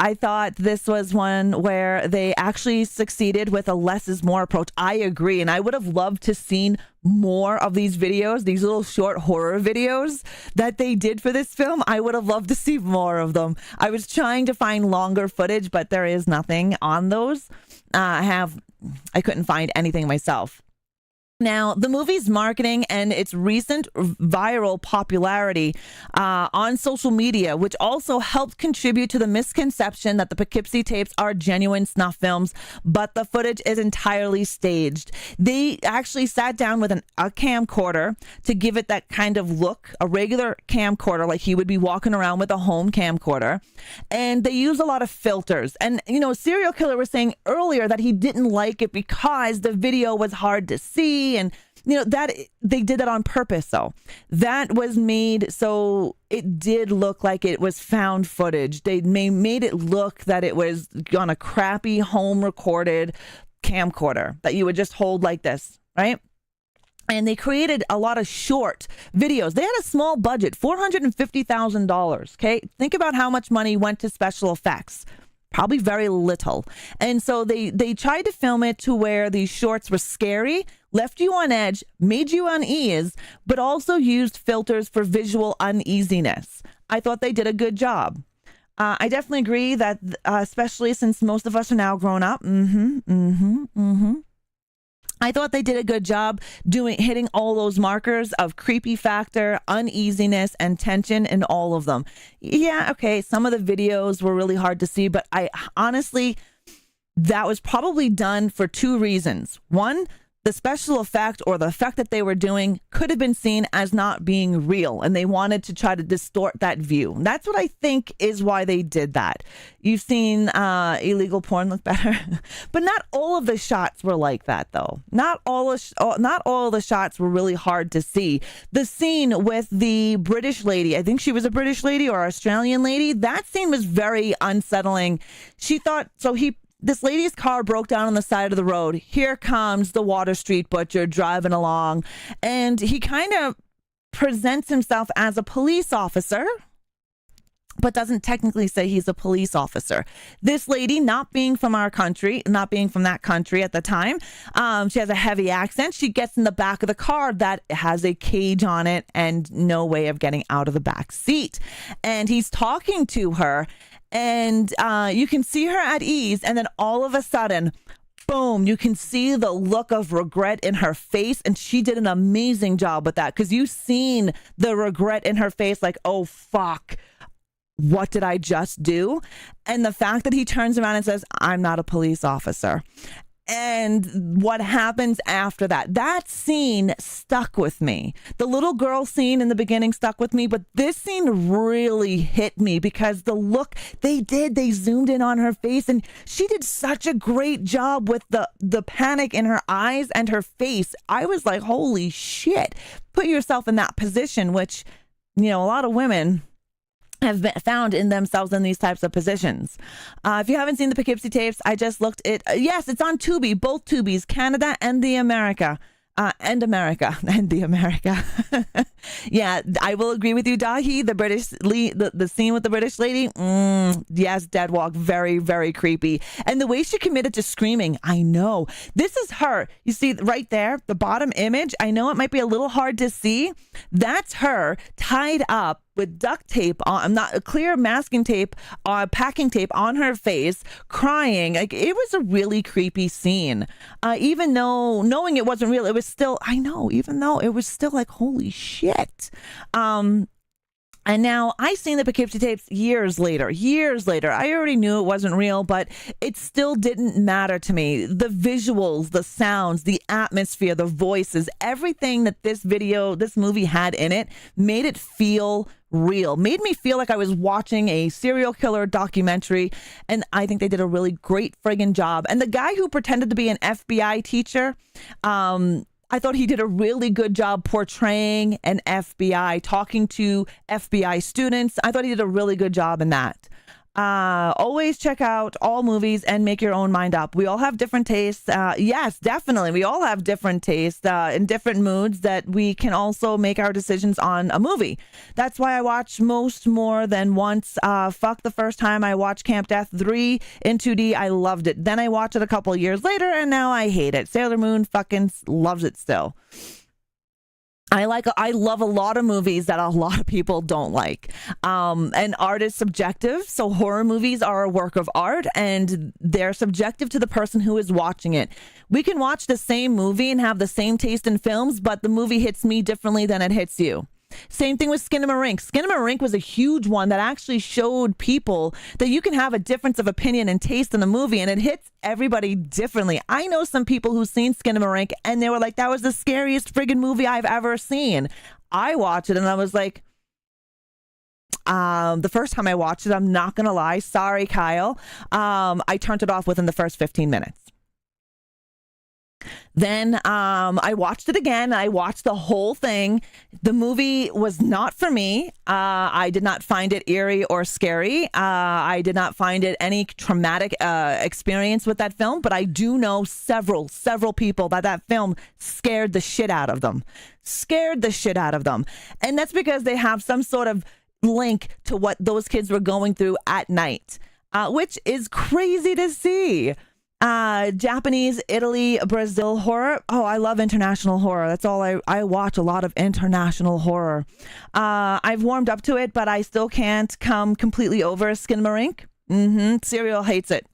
I thought this was one where they actually succeeded with a less is more approach. I agree. And I would have loved to seen more of these videos, these little short horror videos that they did for this film. I would have loved to see more of them. I was trying to find longer footage, but there is nothing on those. I couldn't find anything myself. Now, the movie's marketing and its recent viral popularity on social media, which also helped contribute to the misconception that the Poughkeepsie Tapes are genuine snuff films, but the footage is entirely staged. They actually sat down with a camcorder to give it that kind of look, a regular camcorder, like he would be walking around with a home camcorder. And they use a lot of filters. And, Serial Killer was saying earlier that he didn't like it because the video was hard to see. And that they did that on purpose. So that was made so it did look like it was found footage. They made it look that it was on a crappy home recorded camcorder that you would just hold like this, right? And they created a lot of short videos. They had a small budget, $450,000. Okay. Think about how much money went to special effects. Probably very little. And so they tried to film it to where these shorts were scary, left you on edge, made you unease, but also used filters for visual uneasiness. I thought they did a good job. I definitely agree that, especially since most of us are now grown up. I thought they did a good job hitting all those markers of creepy factor, uneasiness, and tension in all of them. Yeah, okay, some of the videos were really hard to see, but I honestly, that was probably done for two reasons. One, the special effect or the effect that they were doing could have been seen as not being real, and they wanted to try to distort that view. That's what I think is why they did that. You've seen illegal porn look better, but not all of the shots were like that, though. Not all of the shots were really hard to see. The scene with the British lady, I think she was a British lady or Australian lady, that scene was very unsettling. She thought, this lady's car broke down on the side of the road. Here comes the Water Street Butcher driving along. And he kind of presents himself as a police officer, but doesn't technically say he's a police officer. This lady, not being from our country, not being from that country at the time, she has a heavy accent. She gets in the back of the car that has a cage on it and no way of getting out of the back seat. And he's talking to her. And you can see her at ease, and then all of a sudden, boom, you can see the look of regret in her face. And she did an amazing job with that, because you've seen the regret in her face, like, oh, fuck, what did I just do? And the fact that he turns around and says, I'm not a police officer. And what happens after that scene stuck with me. The little girl scene in the beginning stuck with me, but this scene really hit me because the look they zoomed in on her face, and she did such a great job with the panic in her eyes and her face. I was like, holy shit, put yourself in that position, which, a lot of women have been found in themselves in these types of positions. If you haven't seen the Poughkeepsie Tapes, I just looked it. Yes, it's on Tubi, both Tubis, Canada and the America. And the America. Yeah, I will agree with you, Dahi. The British the scene with the British lady. Yes, dead walk. Very, very creepy. And the way she committed to screaming, I know. This is her. You see right there, the bottom image. I know it might be a little hard to see. That's her tied up with duct tape on, not a clear masking tape, packing tape on her face, crying. Like, it was a really creepy scene. Even though knowing it wasn't real, it was still, I know, even though it was still like, holy shit. And now I seen the Poughkeepsie Tapes years later. I already knew it wasn't real, but it still didn't matter to me. The visuals, the sounds, the atmosphere, the voices, everything that this movie had in it made it feel real, made me feel like I was watching a serial killer documentary. And I think they did a really great friggin' job. And the guy who pretended to be an FBI teacher, I thought he did a really good job portraying an FBI, talking to FBI students. I thought he did a really good job in that. Always check out all movies and make your own mind up. We all have different tastes. Yes, definitely. We all have different tastes in different moods that we can also make our decisions on a movie. That's why I watch most more than once. Fuck, the first time I watched Camp Death 3 in 2D, I loved it. Then I watched it a couple of years later and now I hate it. Sailor Moon fucking loves it still. I love a lot of movies that a lot of people don't like. And art is subjective. So horror movies are a work of art and they're subjective to the person who is watching it. We can watch the same movie and have the same taste in films, but the movie hits me differently than it hits you. Same thing with Skinamarink. Skinamarink was a huge one that actually showed people that you can have a difference of opinion and taste in a movie and it hits everybody differently. I know some people who've seen Skinamarink and they were like, that was the scariest friggin' movie I've ever seen. I watched it and I was like, the first time I watched it, I'm not going to lie. Sorry, Kyle. I turned it off within the first 15 minutes. Then I watched it again. I watched the whole thing. The movie was not for me. I did not find it eerie or scary. I did not find it any traumatic experience with that film. But I do know several people that film scared the shit out of them. Scared the shit out of them. And that's because they have some sort of link to what those kids were going through at night, which is crazy to see. Japanese, Italy, Brazil horror. Oh, I love international horror. That's all I watch a lot of international horror. I've warmed up to it, but I still can't come completely over Skinamarink. Serial hates it.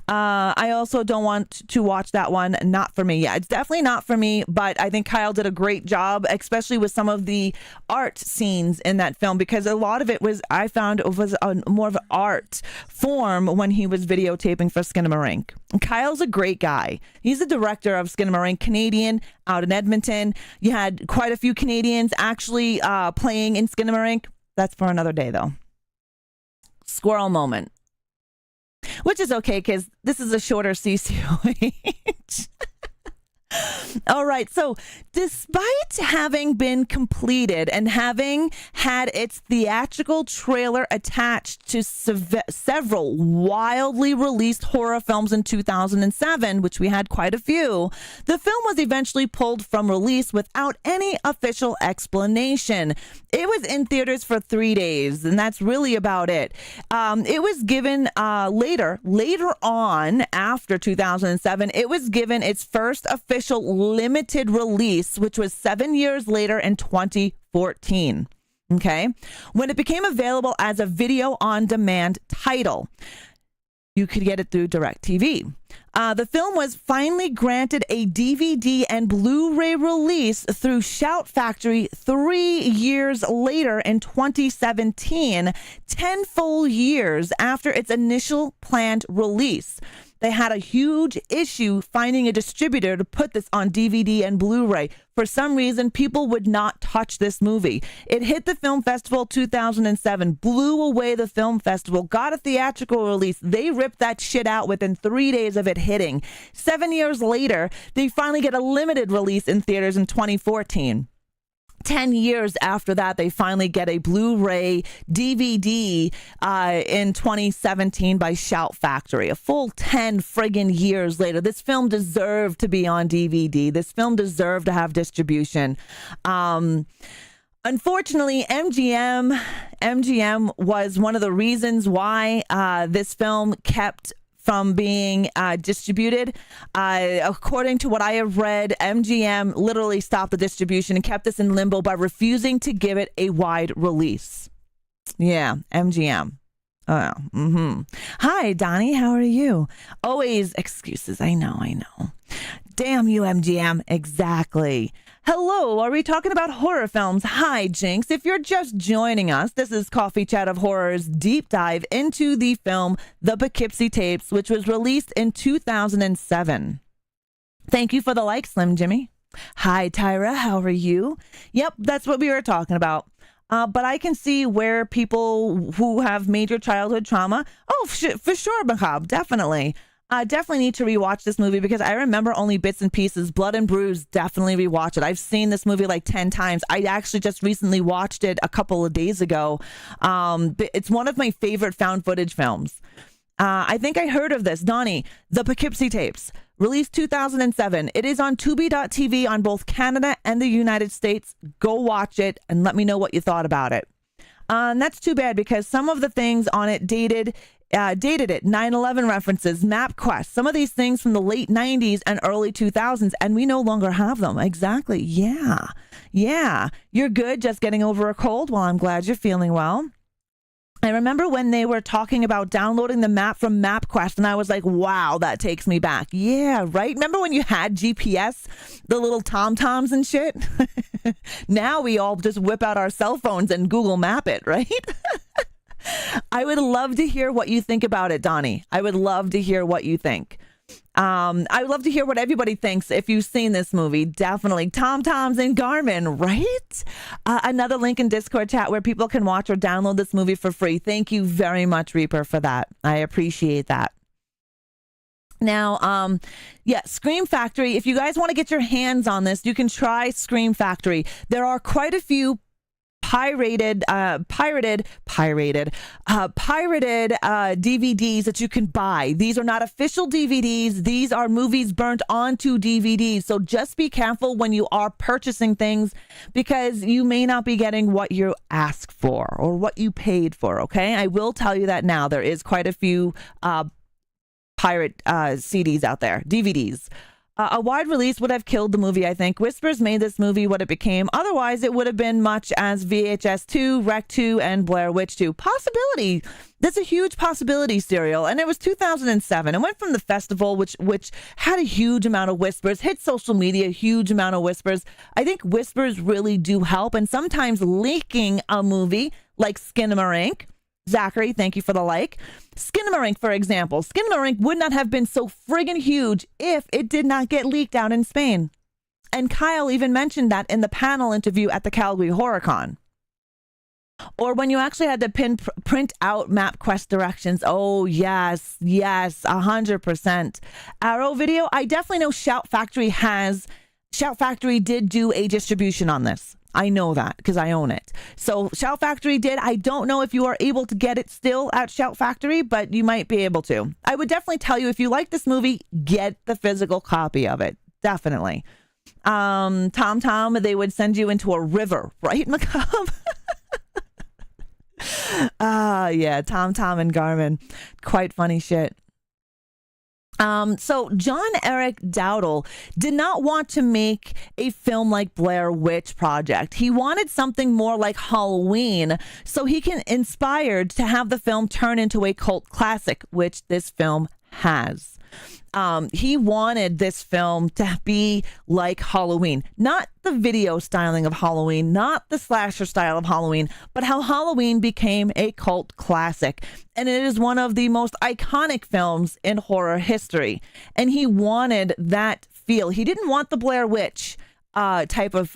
I also don't want to watch that one. Not for me. Yeah, it's definitely not for me, but I think Kyle did a great job, especially with some of the art scenes in that film, because a lot of it I found was more of an art form when he was videotaping for Skinamarink. Kyle's a great guy. He's the director of Skinamarink, Canadian, out in Edmonton. You had quite a few Canadians actually playing in Skinamarink. That's for another day, though. Squirrel moment. Which is okay, because this is a shorter CCOH. All right. So despite having been completed and having had its theatrical trailer attached to several wildly released horror films in 2007, which we had quite a few, the film was eventually pulled from release without any official explanation. It was in theaters for 3 days, and that's really about it. It was given later on, after 2007, it was given its first official limited release, which was 7 years later in 2014. Okay. When it became available as a video on demand title, you could get it through DirecTV. The film was finally granted a DVD and Blu-ray release through Shout Factory 3 years later in 2017, 10 full years after its initial planned release. They had a huge issue finding a distributor to put this on DVD and Blu-ray. For some reason, people would not touch this movie. It hit the film festival 2007, blew away the film festival, got a theatrical release. They ripped that shit out within 3 days of it hitting. 7 years later, they finally get a limited release in theaters in 2014. 10 years after that, they finally get a Blu-ray DVD in 2017 by Shout Factory. A full 10 friggin' years later. This film deserved to be on DVD. This film deserved to have distribution. Unfortunately, MGM was one of the reasons why this film kept from being distributed. According to what I have read, MGM literally stopped the distribution and kept this in limbo by refusing to give it a wide release. Yeah, MGM. Hi, Donnie. How are you? Always excuses. I know. Damn you, MGM. Exactly. Hello, are we talking about horror films? Hi, Jinx. If you're just joining us, this is Coffee Chat of Horror's deep dive into the film The Poughkeepsie Tapes, which was released in 2007. Thank you for the like, Slim Jimmy. Hi, Tyra. How are you? Yep, that's what we were talking about. But I can see where people who have major childhood trauma, for sure, Macabre, definitely. Definitely need to rewatch this movie because I remember only bits and pieces. Blood and Bruise, definitely rewatch it. I've seen this movie like 10 times. I actually just recently watched it a couple of days ago. It's one of my favorite found footage films. I think I heard of this. Donnie, The Poughkeepsie Tapes, released 2007. It is on Tubi.tv on both Canada and the United States. Go watch it and let me know what you thought about it. And that's too bad because some of the things on it dated it. 9/11 references, MapQuest, some of these things from the late 90s and early 2000s, and we no longer have them. Exactly. Yeah. You're good, just getting over a cold? Well, I'm glad you're feeling well. I remember when they were talking about downloading the map from MapQuest, and I was like, wow, that takes me back. Yeah, right? Remember when you had GPS, the little TomToms and shit? Now we all just whip out our cell phones and Google Map it, right? I would love to hear what you think about it, Donnie. I would love to hear what you think. I would love to hear what everybody thinks if you've seen this movie. Definitely. TomToms and Garmin, right? Another link in Discord chat where people can watch or download this movie for free. Thank you very much, Reaper, for that. I appreciate that. Now, Scream Factory. If you guys want to get your hands on this, you can try Scream Factory. There are quite a few pirated DVDs that you can buy. These are not official DVDs. These are movies burnt onto DVDs. So just be careful when you are purchasing things, because you may not be getting what you asked for or what you paid for. Okay, I will tell you that now. There is quite a few pirate CDs out there, DVDs. A wide release would have killed the movie, I think. Whispers made this movie what it became. Otherwise, it would have been much as VHS 2, Rec 2, and Blair Witch 2. Possibility. That's a huge possibility, Serial. And it was 2007. It went from the festival, which had a huge amount of whispers, hit social media, huge amount of whispers. I think whispers really do help. And sometimes leaking a movie, like Skinamarink. Zachary, thank you for the like. Skinamarink, for example. Skinamarink would not have been so friggin' huge if it did not get leaked out in Spain. And Kyle even mentioned that in the panel interview at the Calgary HorrorCon. Or when you actually had to print out MapQuest directions. Oh, yes, 100%. Arrow Video, I definitely know Shout Factory did do a distribution on this. I know that because I own it. So Shout Factory did. I don't know if you are able to get it still at Shout Factory, but you might be able to. I would definitely tell you, if you like this movie, get the physical copy of it. Definitely. Tom, they would send you into a river, right, Macabre? Yeah, Tom and Garmin. Quite funny shit. So John Erick Dowdle did not want to make a film like Blair Witch Project. He wanted something more like Halloween, so he can inspired to have the film turn into a cult classic, which this film has. He wanted this film to be like Halloween, not the video styling of Halloween, not the slasher style of Halloween, but how Halloween became a cult classic. And it is one of the most iconic films in horror history. And he wanted that feel. He didn't want the Blair Witch type of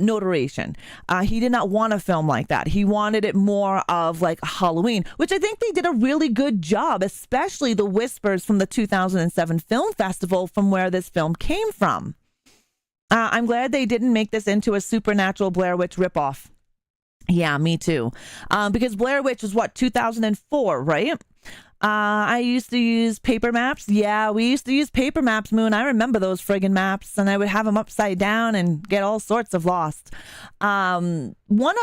notation. He did not want a film like that. He wanted it more of like Halloween, which I think they did a really good job, especially the whispers from the 2007 film festival from where this film came from. I'm glad they didn't make this into a supernatural Blair Witch ripoff. Yeah, me too. Because Blair Witch was 2004, right? I used to use paper maps. Yeah, we used to use paper maps, Moon. I remember those friggin' maps, and I would have them upside down and get all sorts of lost. One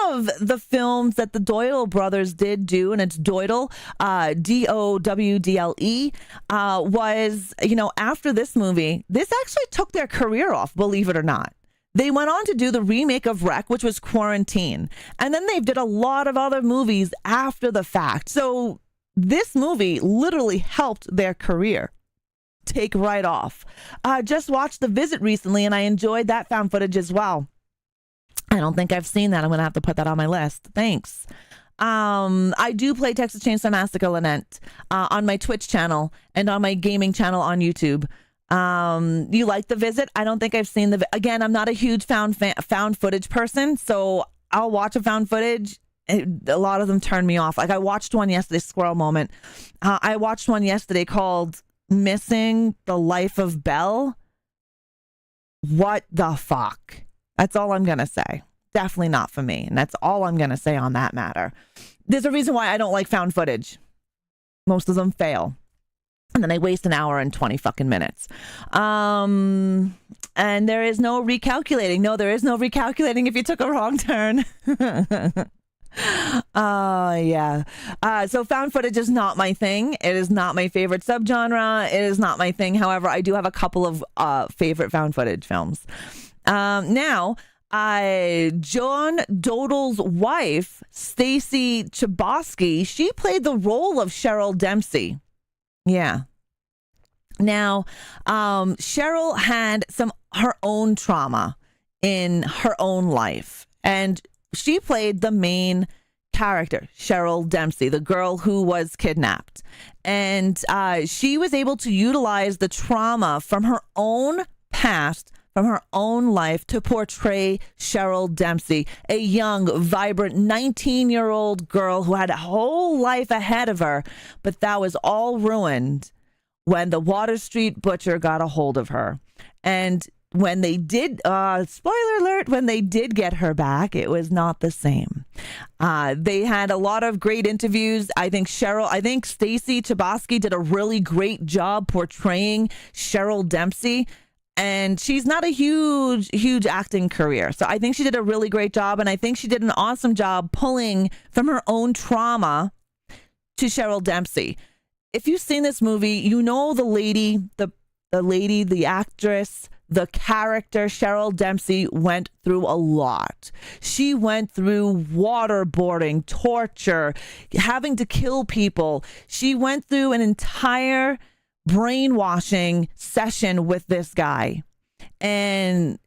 of the films that the Doyle brothers did do, and it's Dowdle, Dowdle, was, after this movie, this actually took their career off, believe it or not. They went on to do the remake of Wreck, which was Quarantine. And then they did a lot of other movies after the fact. So this movie literally helped their career take right off. Just watched The Visit recently, and I enjoyed that found footage as well. I don't think I've seen that. I'm going to have to put that on my list. Thanks. I do play Texas Chainsaw Massacre, Lynette, on my Twitch channel and on my gaming channel on YouTube. You like The Visit? I don't think I've seen again, I'm not a huge found footage person, so I'll watch a found footage. A lot of them turn me off. Like I watched one yesterday, Squirrel Moment. I watched one yesterday called Missing the Life of Belle. What the fuck? That's all I'm going to say. Definitely not for me. And that's all I'm going to say on that matter. There's a reason why I don't like found footage. Most of them fail. And then I waste an hour and 20 fucking minutes. And there is no recalculating. No, there is no recalculating if you took a wrong turn. Yeah. So found footage is not my thing. It is not my favorite subgenre. It is not my thing. However, I do have a couple of favorite found footage films. Now, John Dowdle's wife, Stacy Chbosky, she played the role of Cheryl Dempsey. Yeah. Now, Cheryl had her own trauma in her own life, and she played the main character, Cheryl Dempsey, the girl who was kidnapped. And she was able to utilize the trauma from her own past, from her own life, to portray Cheryl Dempsey, a young, vibrant 19-year-old girl who had a whole life ahead of her, but that was all ruined when the Water Street Butcher got a hold of her. And when they did, spoiler alert, when they did get her back, it was not the same. They had a lot of great interviews. I think Stacey Chbosky did a really great job portraying Cheryl Dempsey. And she's not a huge acting career. So I think she did a really great job. And I think she did an awesome job pulling from her own trauma to Cheryl Dempsey. If you've seen this movie, you know the lady, the actress, the character Cheryl Dempsey went through a lot. She went through waterboarding, torture, having to kill people. She went through an entire brainwashing session with this guy. And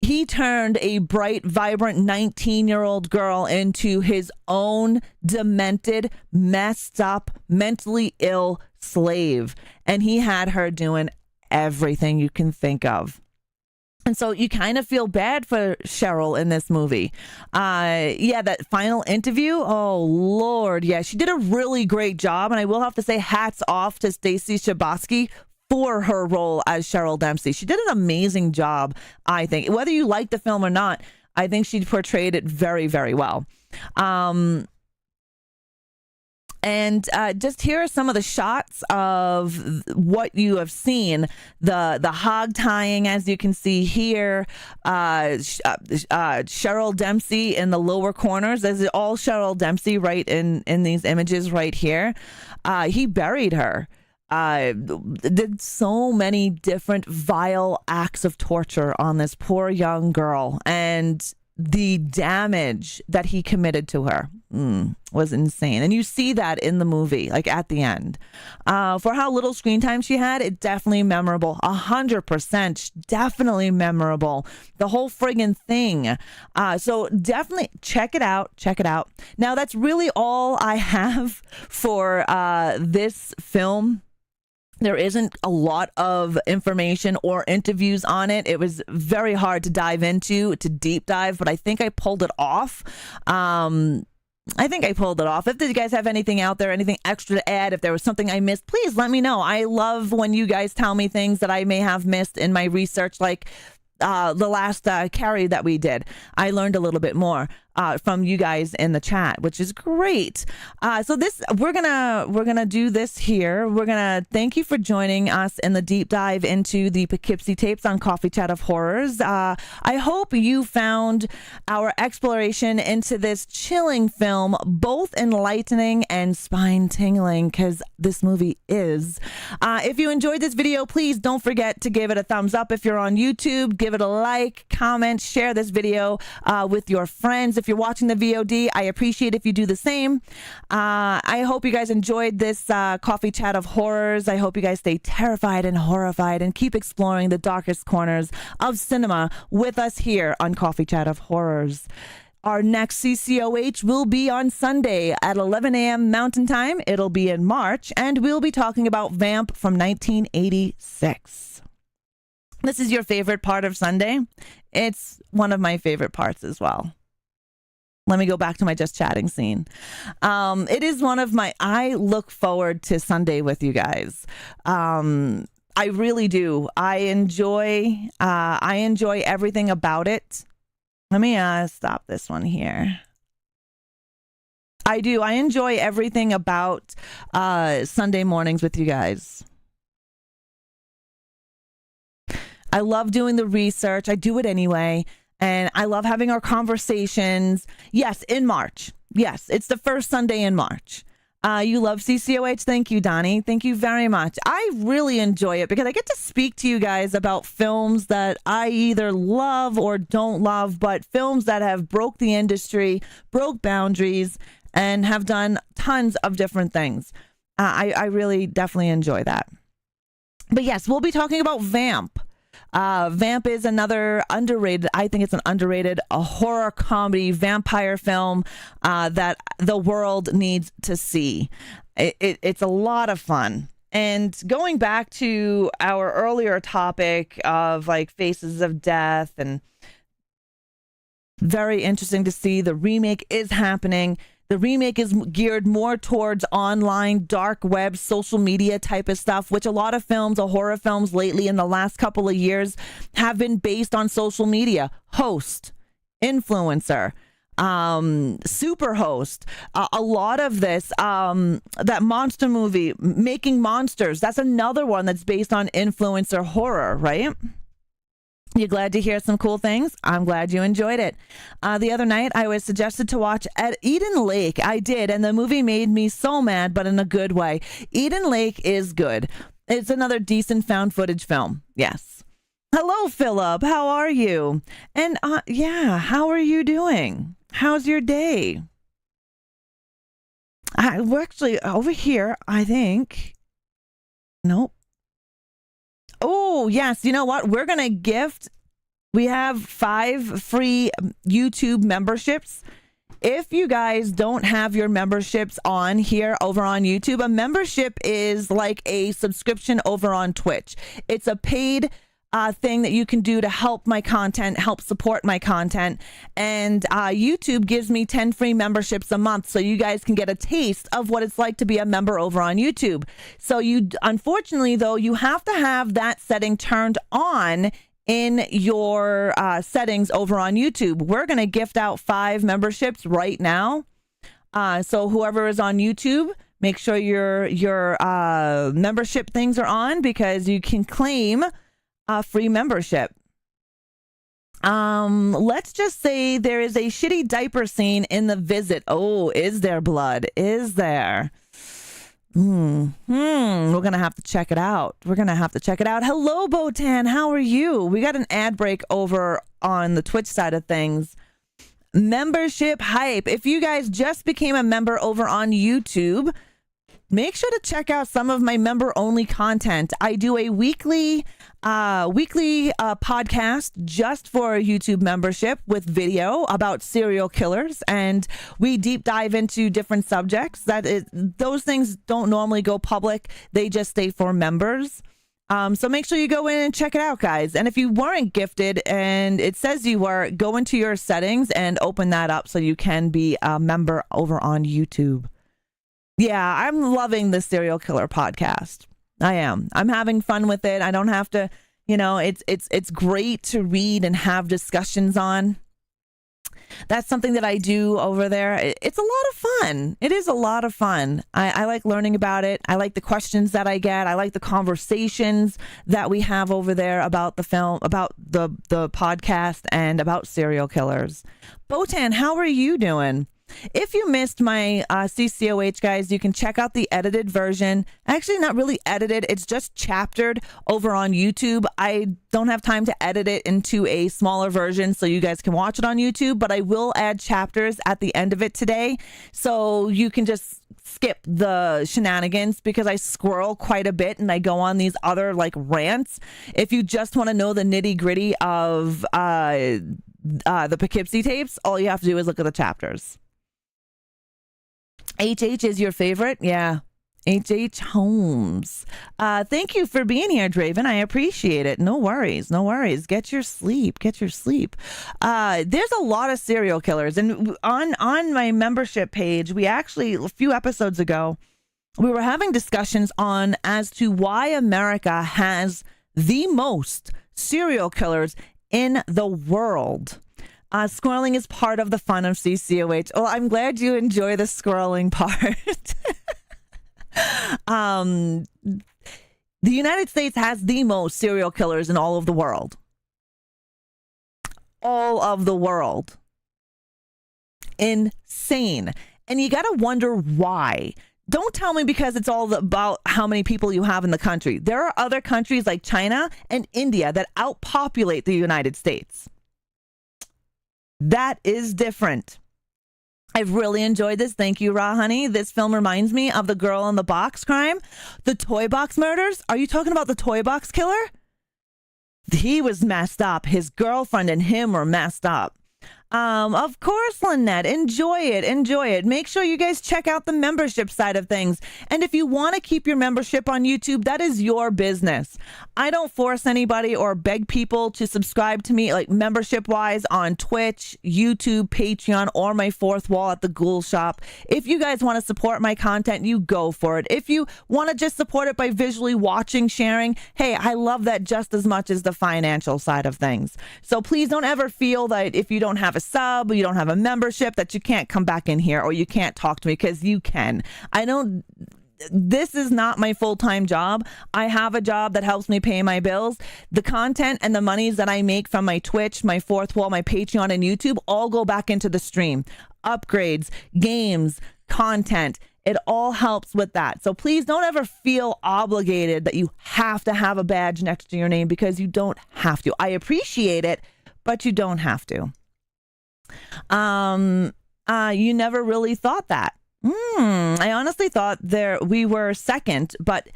he turned a bright, vibrant 19-year-old girl into his own demented, messed up, mentally ill slave. And he had her doing everything you can think of. And so you kind of feel bad for Cheryl in this movie. That final interview, oh, Lord. Yeah, she did a really great job. And I will have to say hats off to Stacey Chbosky for her role as Cheryl Dempsey. She did an amazing job, I think. Whether you like the film or not, I think she portrayed it very, very well. And just here are some of the shots of what you have seen. The hog tying, as you can see here. Cheryl Dempsey in the lower corners. This is all Cheryl Dempsey right in these images right here. He buried her. Did so many different vile acts of torture on this poor young girl. And the damage that he committed to her was insane. And you see that in the movie, like at the end. For how little screen time she had, it definitely memorable. 100% definitely memorable. The whole friggin' thing. So definitely check it out. Check it out. Now, that's really all I have for this film. There isn't a lot of information or interviews on it. It was very hard to dive into, to deep dive, but I think I pulled it off. If you guys have anything out there, anything extra to add, if there was something I missed, please let me know. I love when you guys tell me things that I may have missed in my research, like the last Carrie that we did. I learned a little bit more from you guys in the chat, which is great. So this we're gonna do this here. We're gonna thank you for joining us in the deep dive into the Poughkeepsie Tapes on Coffee Chat of Horrors. I hope you found our exploration into this chilling film both enlightening and spine tingling, because this movie is. If you enjoyed this video, please don't forget to give it a thumbs up. If you're on YouTube, give it a like, comment, share this video with your friends. If you're watching the VOD, I appreciate if you do the same. I hope you guys enjoyed this Coffee Chat of Horrors. I hope you guys stay terrified and horrified and keep exploring the darkest corners of cinema with us here on Coffee Chat of Horrors. Our next CCOH will be on Sunday at 11 a.m. Mountain Time. It'll be in March, and we'll be talking about Vamp from 1986. This is your favorite part of Sunday. It's one of my favorite parts as well. Let me go back to my just chatting scene. It is one of my, I look forward to Sunday with you guys. I really do. I enjoy everything about it. Let me stop this one here. I do. I enjoy everything about Sunday mornings with you guys. I love doing the research. I do it anyway. And I love having our conversations. Yes, in March. Yes, it's the first Sunday in March. You love CCOH? Thank you, Donnie. Thank you very much. I really enjoy it because I get to speak to you guys about films that I either love or don't love, but films that have broke the industry, broke boundaries, and have done tons of different things. I really definitely enjoy that. But yes, we'll be talking about Vamp. Vamp is another underrated, I think it's an underrated, a horror comedy vampire film that the world needs to see. It's a lot of fun. And going back to our earlier topic of like Faces of Death, and very interesting to see the remake is happening. The remake is geared more towards online, dark web, social media type of stuff, which a lot of films, horror films lately in the last couple of years have been based on social media. Host, influencer, Superhost. A lot of this, that monster movie, Making Monsters, that's another one that's based on influencer horror, right? You glad to hear some cool things? I'm glad you enjoyed it. The other night, I was suggested to watch at Eden Lake. I did, and the movie made me so mad, but in a good way. Eden Lake is good. It's another decent found footage film. Yes. Hello, Philip. How are you? And yeah, how are you doing? How's your day? We're actually over here, I think. Nope. Oh, yes. You know what? We're going to gift. We have 5 free YouTube memberships. If you guys don't have your memberships on here over on YouTube, a membership is like a subscription over on Twitch. It's a paid thing that you can do to help my content, help support my content. And YouTube gives me 10 free memberships a month, so you guys can get a taste of what it's like to be a member over on YouTube. So unfortunately though, you have to have that setting turned on in your settings over on YouTube. We're going to gift out 5 memberships right now. So whoever is on YouTube, make sure your membership things are on, because you can claim free membership. Let's just say there is a shitty diaper scene in The Visit. Oh, is there blood? Is there? We're gonna have to check it out. Hello, Botan. How are you? We got an ad break over on the Twitch side of things. Membership hype. If you guys just became a member over on YouTube, make sure to check out some of my member-only content. I do a weekly podcast just for YouTube membership with video about serial killers, and we deep dive into different subjects. Those things don't normally go public. They just stay for members. So make sure you go in and check it out, guys. And if you weren't gifted and it says you were, go into your settings and open that up so you can be a member over on YouTube. Yeah, I'm loving the serial killer podcast. I am. I'm having fun with it. I don't have to, it's great to read and have discussions on. That's something that I do over there. It's a lot of fun. It is a lot of fun. I like learning about it. I like the questions that I get. I like the conversations that we have over there about the film, about the podcast, and about serial killers. Botan, how are you doing? If you missed my CCOH, guys, you can check out the edited version. Actually, not really edited. It's just chaptered over on YouTube. I don't have time to edit it into a smaller version so you guys can watch it on YouTube, but I will add chapters at the end of it today, so you can just skip the shenanigans, because I squirrel quite a bit and I go on these other rants. If you just want to know the nitty gritty of the Poughkeepsie Tapes, all you have to do is look at the chapters. HH is your favorite? Yeah. HH Holmes. Thank you for being here, Draven. I appreciate it. No worries. No worries. Get your sleep. There's a lot of serial killers. And on my membership page, we actually, a few episodes ago, we were having discussions on as to why America has the most serial killers in the world. Scrolling is part of the fun of CCOH. Well, I'm glad you enjoy the scrolling part. The United States has the most serial killers in all of the world. All of the world. Insane. And you got to wonder why. Don't tell me because it's all about how many people you have in the country. There are other countries like China and India that outpopulate the United States. That is different. I've really enjoyed this. Thank you, Raw Honey. This film reminds me of the girl in the box crime. The toy box murders. Are you talking about the toy box killer? He was messed up. His girlfriend and him were messed up. Of course, Lynette. Enjoy it. Enjoy it. Make sure you guys check out the membership side of things. And if you want to keep your membership on YouTube, that is your business. I don't force anybody or beg people to subscribe to me, like membership wise, on Twitch, YouTube, Patreon, or my fourth wall at the Ghoul Shop. If you guys want to support my content, you go for it. If you want to just support it by visually watching, sharing, hey, I love that just as much as the financial side of things. So please don't ever feel that if you don't have a sub, you don't have a membership, that you can't come back in here or you can't talk to me, because you can. This is not my full-time job. I have a job that helps me pay my bills. The content and the monies that I make from my Twitch, my fourth wall, my Patreon, and YouTube all go back into the stream. Upgrades, games, content. It all helps with that. So please don't ever feel obligated that you have to have a badge next to your name, because you don't have to. I appreciate it, but you don't have to. You never really thought that. I honestly thought we were second, but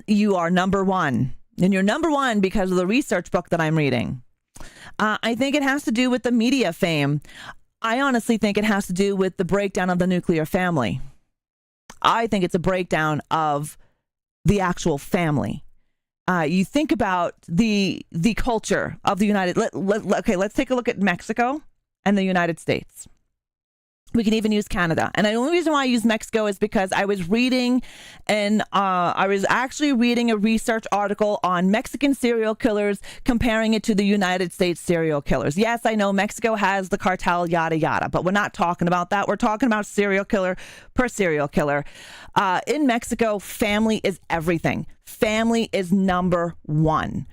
you are number one. And you're number one because of the research book that I'm reading. I think it has to do with the media fame. I honestly think it has to do with the breakdown of the nuclear family. I think it's a breakdown of the actual family. You think about the culture of the United. Okay, let's take a look at Mexico and the United States. We can even use Canada. And the only reason why I use Mexico is because I was reading, and I was actually reading a research article on Mexican serial killers, comparing it to the United States serial killers. Yes, I know Mexico has the cartel, yada, yada, but we're not talking about that. We're talking about serial killer per serial killer. In Mexico, family is everything. Family is number one.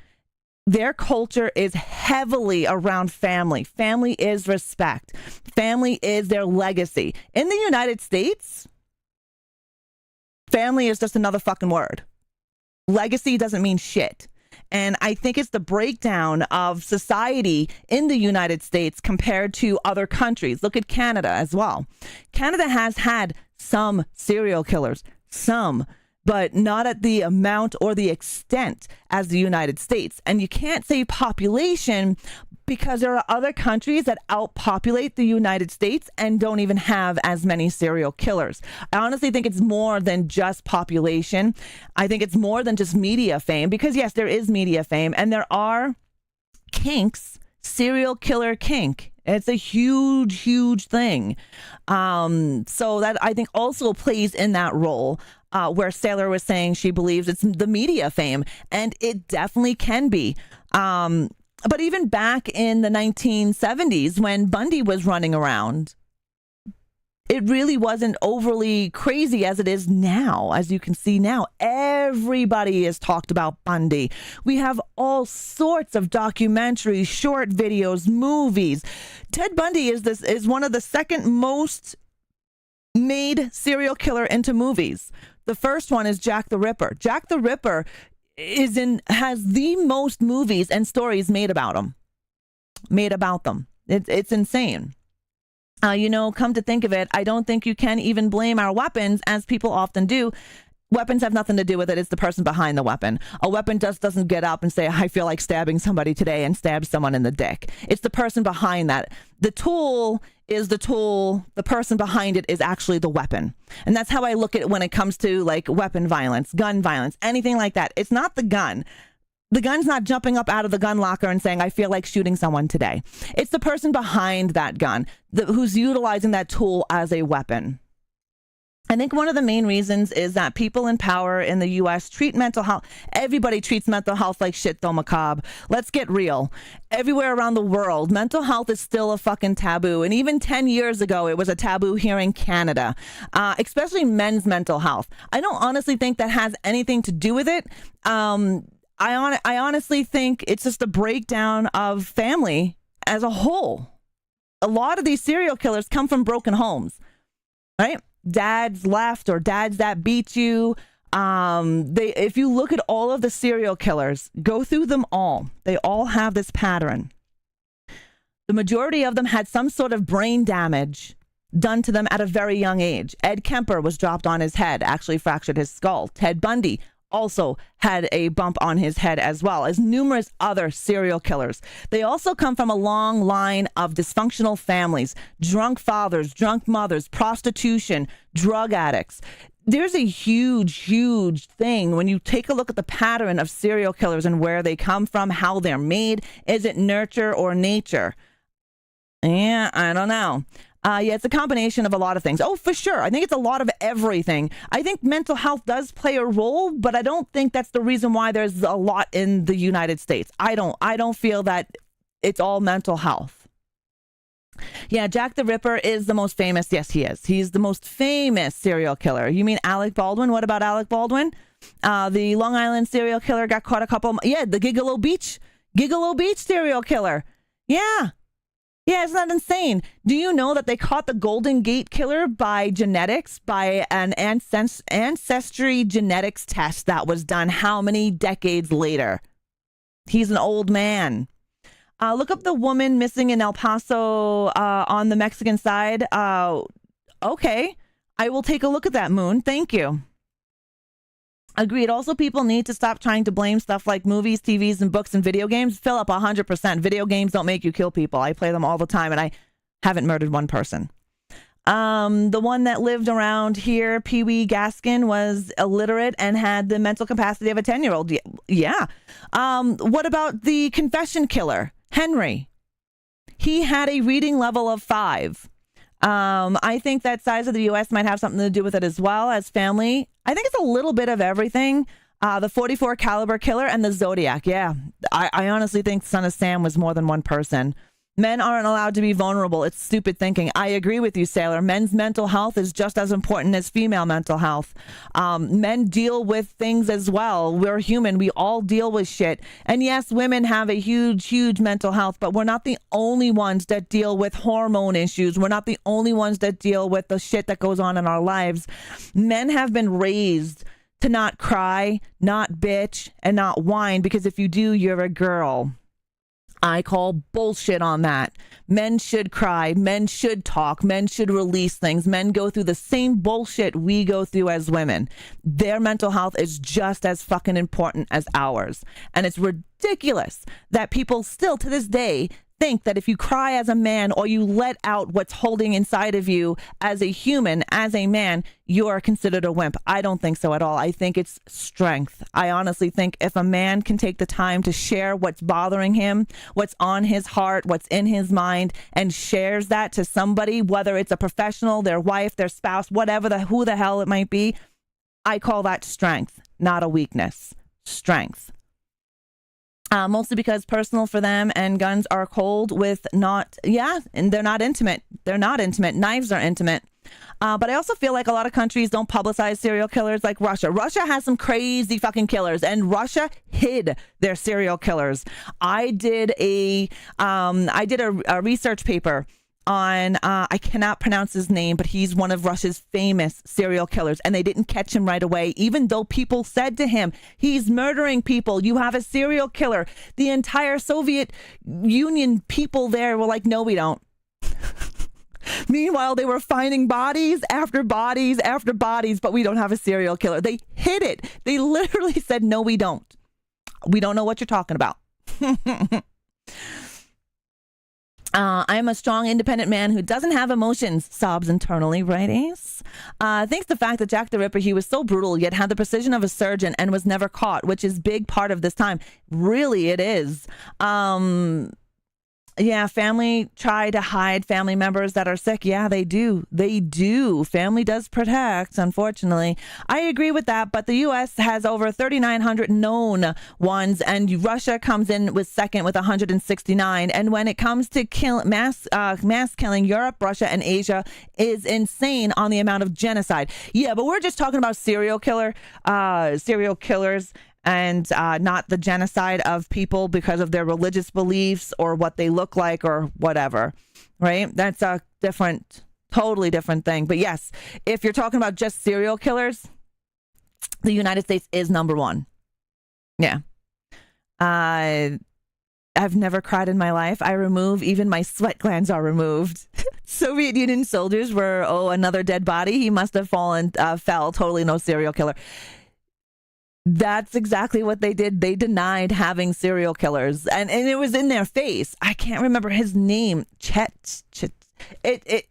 Their culture is heavily around family. Family is respect. Family is their legacy. In the United States, family is just another fucking word. Legacy doesn't mean shit. And I think it's the breakdown of society in the United States compared to other countries. Look at Canada as well. Canada has had some serial killers, but not at the amount or the extent as the United States. And you can't say population, because there are other countries that outpopulate the United States and don't even have as many serial killers. I honestly think it's more than just population. I think it's more than just media fame, because yes, there is media fame and there are kinks, serial killer kink. It's a huge, huge thing. So that I think also plays in that role. Where Sailor was saying she believes it's the media fame, and it definitely can be. But even back in the 1970s, when Bundy was running around, it really wasn't overly crazy as it is now. As you can see now, everybody has talked about Bundy. We have all sorts of documentaries, short videos, movies. Ted Bundy is one of the second most made serial killer into movies. The first one is Jack the Ripper. Jack the Ripper has the most movies and stories made about them. It's insane. Come to think of it, I don't think you can even blame our weapons, as people often do. Weapons have nothing to do with it. It's the person behind the weapon. A weapon doesn't get up and say, I feel like stabbing somebody today, and stab someone in the dick. It's the person behind that. The tool is the tool. The person behind it is actually the weapon. And that's how I look at it when it comes to like weapon violence, gun violence, anything like that. It's not the gun. The gun's not jumping up out of the gun locker and saying, I feel like shooting someone today. It's the person behind that gun who's utilizing that tool as a weapon. I think one of the main reasons is that people in power in the U.S. treat mental health. Everybody treats mental health like shit, though, macabre. Let's get real. Everywhere around the world, mental health is still a fucking taboo. And even 10 years ago, it was a taboo here in Canada, especially men's mental health. I don't honestly think that has anything to do with it. I honestly think it's just a breakdown of family as a whole. A lot of these serial killers come from broken homes, right? Dads left or dads that beat you. If you look at all of the serial killers, go through them all, they all have this pattern. The majority of them had some sort of brain damage done to them at a very young age. Ed Kemper was dropped on his head, actually fractured his skull. Ted Bundy also had a bump on his head, as well as numerous other serial killers. They also come from a long line of dysfunctional families, drunk fathers, drunk mothers, prostitution, drug addicts. There's a huge thing when you take a look at the pattern of serial killers and where they come from, how they're made. Is it nurture or nature? Yeah, I don't know. Yeah, it's a combination of a lot of things. Oh, for sure. I think it's a lot of everything. I think mental health does play a role, but I don't think that's the reason why there's a lot in the United States. I don't feel that it's all mental health. Yeah, Jack the Ripper is the most famous. Yes, he is. He's the most famous serial killer. You mean Alec Baldwin? What about Alec Baldwin? The Long Island serial killer got caught the Gigolo Beach serial killer. Yeah. Yeah, isn't that insane? Do you know that they caught the Golden Gate Killer by genetics, by an ancestry genetics test that was done how many decades later? He's an old man. Look up the woman missing in El Paso on the Mexican side. Okay, I will take a look at that, Moon. Thank you. Agreed. Also, people need to stop trying to blame stuff like movies, TVs, and books and video games. Fill up 100%. Video games don't make you kill people. I play them all the time, and I haven't murdered one person. The one that lived around here, Pee Wee Gaskin, was illiterate and had the mental capacity of a 10-year-old. Yeah. What about the confession killer, Henry? He had a reading level of 5. I think that size of the U.S. might have something to do with it as well as family. I think it's a little bit of everything. The 44 caliber killer and the Zodiac. Yeah, I honestly think Son of Sam was more than one person. Men aren't allowed to be vulnerable. It's stupid thinking. I agree with you, Sailor. Men's mental health is just as important as female mental health. Men deal with things as well. We're human. We all deal with shit. And yes, women have a huge mental health, but we're not the only ones that deal with hormone issues. We're not the only ones that deal with the shit that goes on in our lives. Men have been raised to not cry, not bitch, and not whine, because if you do, you're a girl. I call bullshit on that. Men should cry. Men should talk. Men should release things. Men go through the same bullshit we go through as women. Their mental health is just as fucking important as ours. And it's ridiculous that people still to this day think that if you cry as a man or you let out what's holding inside of you as a human, as a man, you are considered a wimp. I don't think so at all. I think it's strength. I honestly think if a man can take the time to share what's bothering him, what's on his heart, what's in his mind, and shares that to somebody, whether it's a professional, their wife, their spouse, whatever, who the hell it might be, I call that strength, not a weakness. Strength. Mostly because personal for them and guns are cold with and they're not intimate. They're not intimate. Knives are intimate. But I also feel like a lot of countries don't publicize serial killers like Russia. Russia has some crazy fucking killers, and Russia hid their serial killers. I did a research paper on, I cannot pronounce his name, but he's one of Russia's famous serial killers, and they didn't catch him right away, even though people said to him, he's murdering people. You have a serial killer. The entire Soviet Union people there were like, no, we don't. Meanwhile, they were finding bodies after bodies after bodies, but we don't have a serial killer. They hid it. They literally said, no, we don't. We don't know what you're talking about. I am a strong, independent man who doesn't have emotions, sobs internally, right, Ace? Thanks to the fact that Jack the Ripper, he was so brutal, yet had the precision of a surgeon and was never caught, which is big part of this time. Really, it is. Yeah, family try to hide family members that are sick. Yeah, they do. They do. Family does protect, unfortunately. I agree with that, but the U.S. has over 3,900 known ones, and Russia comes in with second with 169. And when it comes to mass killing, Europe, Russia, and Asia is insane on the amount of genocide. Yeah, but we're just talking about serial killers, and not the genocide of people because of their religious beliefs or what they look like or whatever, right? That's a totally different thing. But yes, if you're talking about just serial killers, the United States is number one. Yeah. I've never cried in my life. Even my sweat glands are removed. Soviet Union soldiers were, another dead body. He must have fell. Totally no serial killer. That's exactly what they did. They denied having serial killers, and it was in their face. I can't remember his name.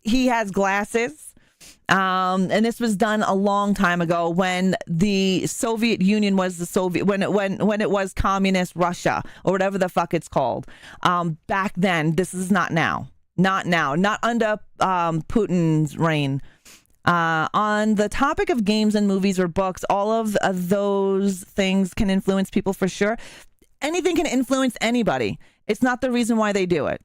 He has glasses. And this was done a long time ago when the Soviet Union was the Soviet, when it was communist Russia or whatever the fuck it's called. Back then, this is not now, not under Putin's reign. On the topic of games and movies or books, all of those things can influence people for sure. Anything can influence anybody. It's not the reason why they do it.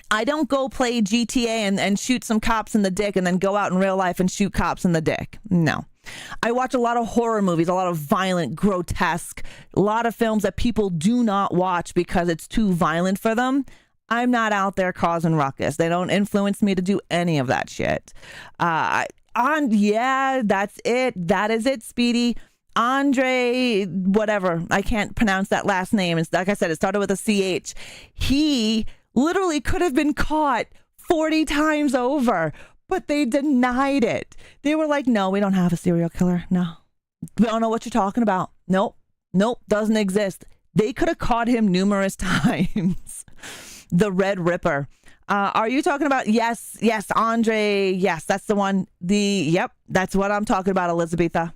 I don't go play GTA and shoot some cops in the dick and then go out in real life and shoot cops in the dick. No. I watch a lot of horror movies, a lot of violent, grotesque, a lot of films that people do not watch because it's too violent for them. I'm not out there causing ruckus. They don't influence me to do any of that shit. That's it. That is it, Speedy. Andre, whatever. I can't pronounce that last name. It's like I said, it started with a CH. He literally could have been caught 40 times over, but they denied it. They were like, no, we don't have a serial killer. No. We don't know what you're talking about. Nope, doesn't exist. They could have caught him numerous times. The Red Ripper. Are you talking about? Yes, Andre. Yes, that's the one. That's what I'm talking about, Elizabetha.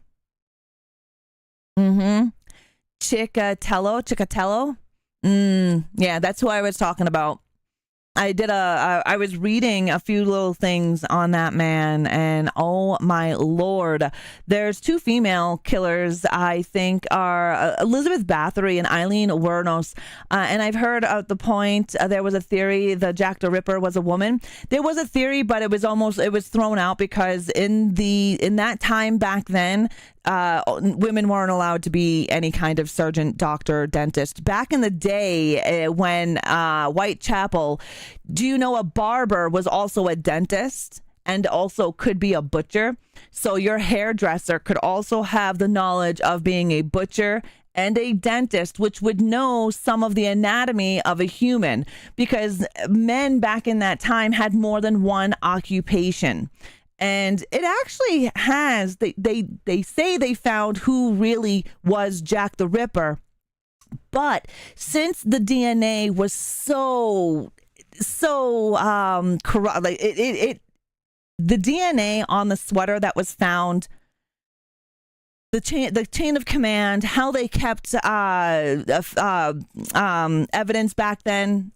Chicatello. Yeah, that's who I was talking about. I was reading a few little things on that man, and oh my Lord, there's two female killers I think are Elizabeth Bathory and Eileen Wuornos, and I've heard at the point there was a theory the Jack the Ripper was a woman. There was a theory, but it was thrown out because in that time back then, women weren't allowed to be any kind of surgeon, doctor, dentist. Back in the day when Whitechapel, do you know a barber was also a dentist and also could be a butcher? So your hairdresser could also have the knowledge of being a butcher and a dentist, which would know some of the anatomy of a human, because men back in that time had more than one occupation. And it actually has, they say they found who really was Jack the Ripper. But since the DNA was so corrupt, like the DNA on the sweater that was found, the chain of command, how they kept evidence back then,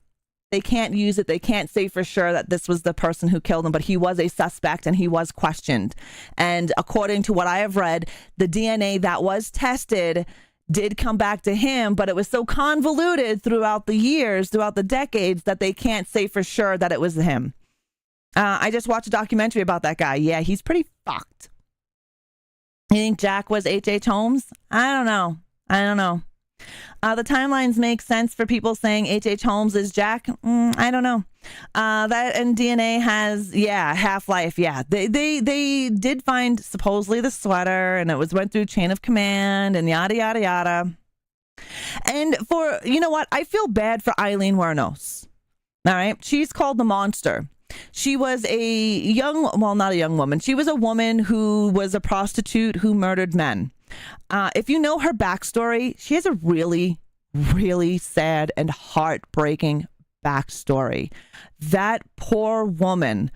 they can't use it. They can't say for sure that this was the person who killed him, but he was a suspect and he was questioned. And according to what I have read, the DNA that was tested did come back to him, but it was so convoluted throughout the years, throughout the decades, that they can't say for sure that it was him. I just watched a documentary about that guy. Yeah, he's pretty fucked. You think Jack was H.H. Holmes? I don't know. The timelines make sense for people saying H.H. Holmes is Jack. I don't know. That and DNA has, half-life. Yeah, they did find supposedly the sweater, and it went through chain of command and yada, yada, yada. And you know what? I feel bad for Eileen Wuornos. All right. She's called the monster. She was not a young woman. She was a woman who was a prostitute who murdered men. If you know her backstory, she has a really, really sad and heartbreaking backstory. That poor woman,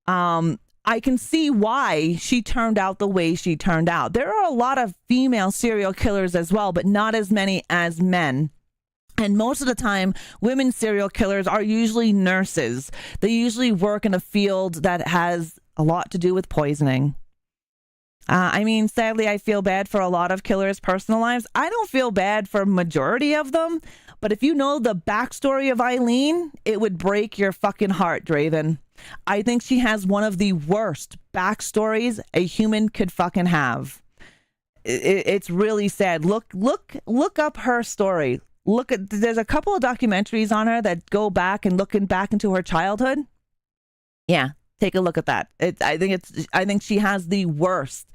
I can see why she turned out the way she turned out. There are a lot of female serial killers as well, but not as many as men. And most of the time, women serial killers are usually nurses. They usually work in a field that has a lot to do with poisoning. Sadly, I feel bad for a lot of killers' personal lives. I don't feel bad for majority of them, but if you know the backstory of Eileen, it would break your fucking heart, Draven. I think she has one of the worst backstories a human could fucking have. It's really sad. Look up her story. There's a couple of documentaries on her that go back and looking back into her childhood. Yeah, take a look at that. I think she has the worst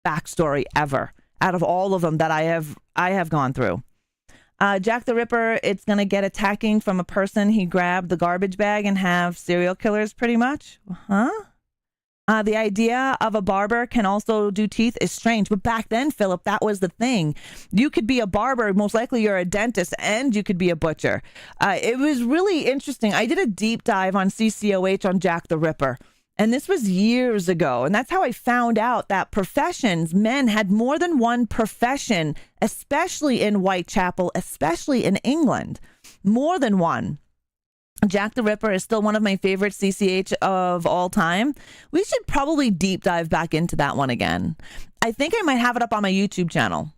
backstory ever out of all of them that I have gone through. Jack the Ripper, it's gonna get attacking from a person he grabbed the garbage bag and have serial killers pretty much. Huh? The idea of a barber can also do teeth is strange. But back then, Philip, that was the thing. You could be a barber. Most likely you're a dentist and you could be a butcher. It was really interesting. I did a deep dive on CCOH on Jack the Ripper. And this was years ago. And that's how I found out that professions, men had more than one profession, especially in Whitechapel, especially in England. More than one. Jack the Ripper is still one of my favorite CCH of all time. We should probably deep dive back into that one again. I think I might have it up on my YouTube channel.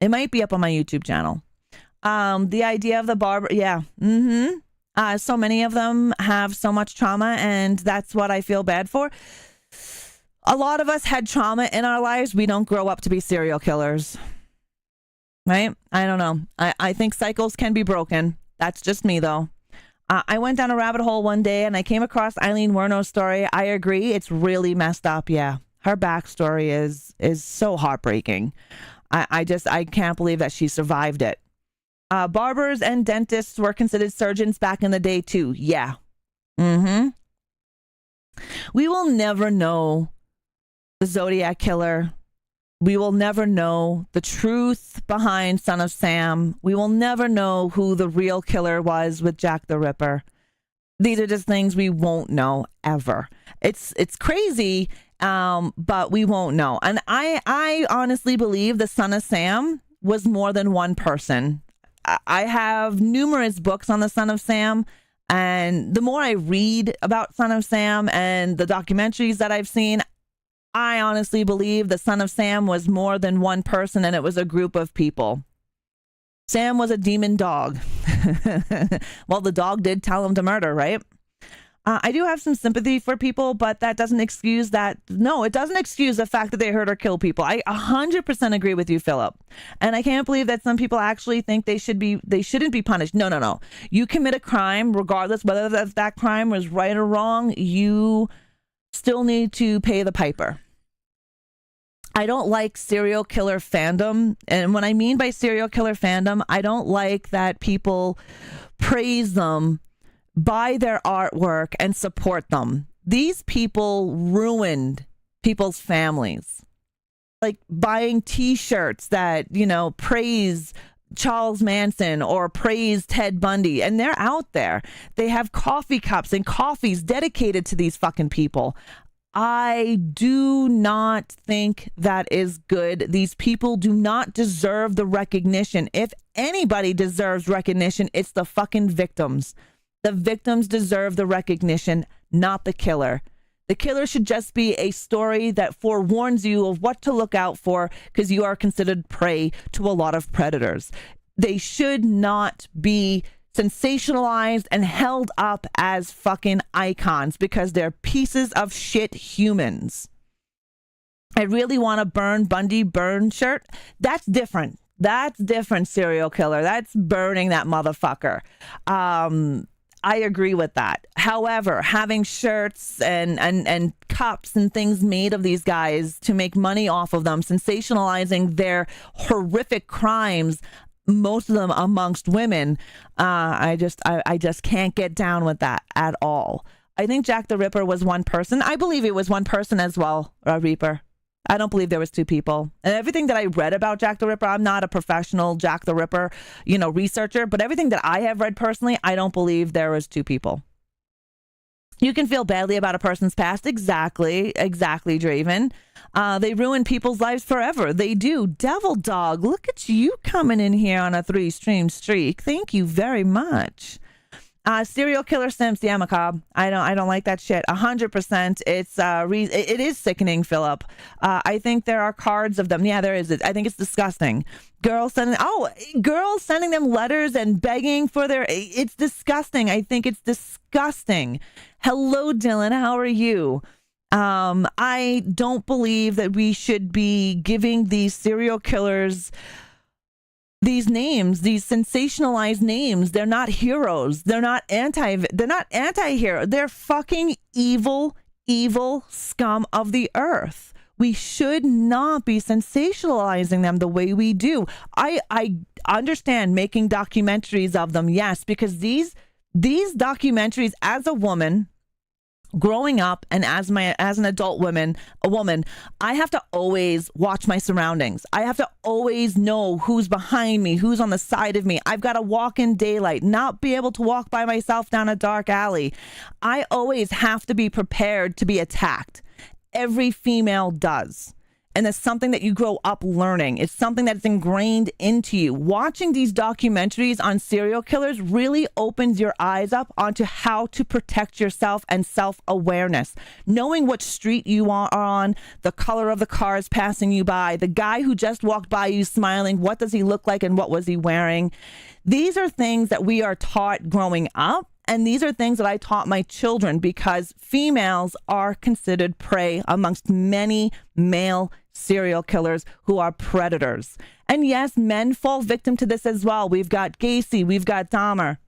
It might be up on my YouTube channel. The idea of the barber, yeah. So many of them have so much trauma, and that's what I feel bad for. A lot of us had trauma in our lives. We don't grow up to be serial killers. Right? I don't know. I think cycles can be broken. That's just me, though. I went down a rabbit hole one day and I came across Eileen Wuornos' story. I agree. It's really messed up. Yeah. Her backstory is so heartbreaking. I can't believe that she survived it. Barbers and dentists were considered surgeons back in the day too. Yeah. We will never know the Zodiac Killer. We will never know the truth behind Son of Sam. We will never know who the real killer was with Jack the Ripper. These are just things we won't know ever. It's crazy, but we won't know. And I honestly believe the Son of Sam was more than one person. I have numerous books on the Son of Sam. And the more I read about Son of Sam and the documentaries that I've seen, I honestly believe the Son of Sam was more than one person, and it was a group of people. Sam was a demon dog. Well, the dog did tell him to murder, right? I do have some sympathy for people, but that doesn't excuse that. No, it doesn't excuse the fact that they hurt or kill people. I 100% agree with you, Philip. And I can't believe that some people actually think they shouldn't be punished. No. You commit a crime, regardless whether that crime was right or wrong, you still need to pay the piper. I don't like serial killer fandom. And when I mean by serial killer fandom, I don't like that people praise them, buy their artwork, and support them. These people ruined people's families. Like buying t-shirts that, praise Charles Manson or praise Ted Bundy, and they're out there. They have coffee cups and coffees dedicated to these fucking people. I do not think that is good. These people do not deserve the recognition. If anybody deserves recognition, it's the fucking victims. The victims deserve the recognition, not the killer. The killer should just be a story that forewarns you of what to look out for, because you are considered prey to a lot of predators. They should not be sensationalized and held up as fucking icons because they're pieces of shit humans. I really want a burn Bundy burn shirt. That's different. That's different, serial killer. That's burning that motherfucker. I agree with that. However, having shirts and cups and things made of these guys to make money off of them, sensationalizing their horrific crimes, most of them amongst women, I just can't get down with that at all. I think Jack the Ripper was one person. I believe it was one person as well, Reaper. I don't believe there was two people. And everything that I read about Jack the Ripper, I'm not a professional Jack the Ripper, researcher, but everything that I have read personally, I don't believe there was two people. You can feel badly about a person's past. Exactly, Draven. They ruin people's lives forever. They do. Devil Dog, look at you coming in here on a 3-stream streak. Thank you very much. Serial killer Simps, yeah, Macabre. I don't like that shit. 100%. It is sickening, Philip. I think there are cards of them. Yeah, there is. I think it's disgusting. Girls sending them letters and begging for it's disgusting. I think it's disgusting. Hello, Dylan. How are you? I don't believe that we should be giving these serial killers these names, these sensationalized names. They're not heroes. They're not anti-hero. They're fucking evil scum of the earth. We should not be sensationalizing them the way we do. I understand making documentaries of them, yes, because these documentaries, as a woman, growing up and as an adult woman, I have to always watch my surroundings. I have to always know who's behind me, who's on the side of me. I've got to walk in daylight, not be able to walk by myself down a dark alley. I always have to be prepared to be attacked. Every female does. And it's something that you grow up learning. It's something that's ingrained into you. Watching these documentaries on serial killers really opens your eyes up onto how to protect yourself and self-awareness. Knowing what street you are on, the color of the cars passing you by, the guy who just walked by you smiling, what does he look like and what was he wearing? These are things that we are taught growing up. And these are things that I taught my children because females are considered prey amongst many male serial killers who are predators. And yes, men fall victim to this as well. We've got Gacy, we've got Dahmer.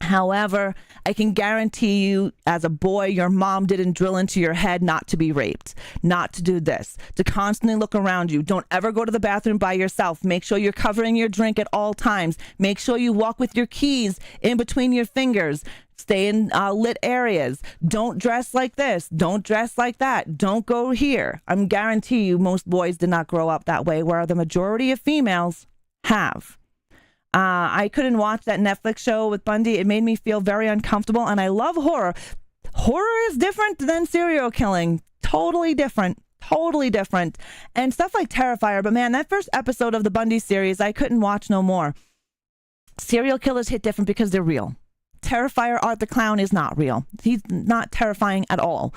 However, I can guarantee you as a boy, your mom didn't drill into your head not to be raped, not to do this, to constantly look around you. Don't ever go to the bathroom by yourself. Make sure you're covering your drink at all times. Make sure you walk with your keys in between your fingers. Stay in lit areas. Don't dress like this. Don't dress like that. Don't go here. I'm guarantee you most boys did not grow up that way, where the majority of females have. I couldn't watch that Netflix show with Bundy. It made me feel very uncomfortable, and I love horror. Horror is different than serial killing. Totally different. Totally different. And stuff like Terrifier. But man, that first episode of the Bundy series, I couldn't watch no more. Serial killers hit different because they're real. Terrifier Art the Clown is not real. He's not terrifying at all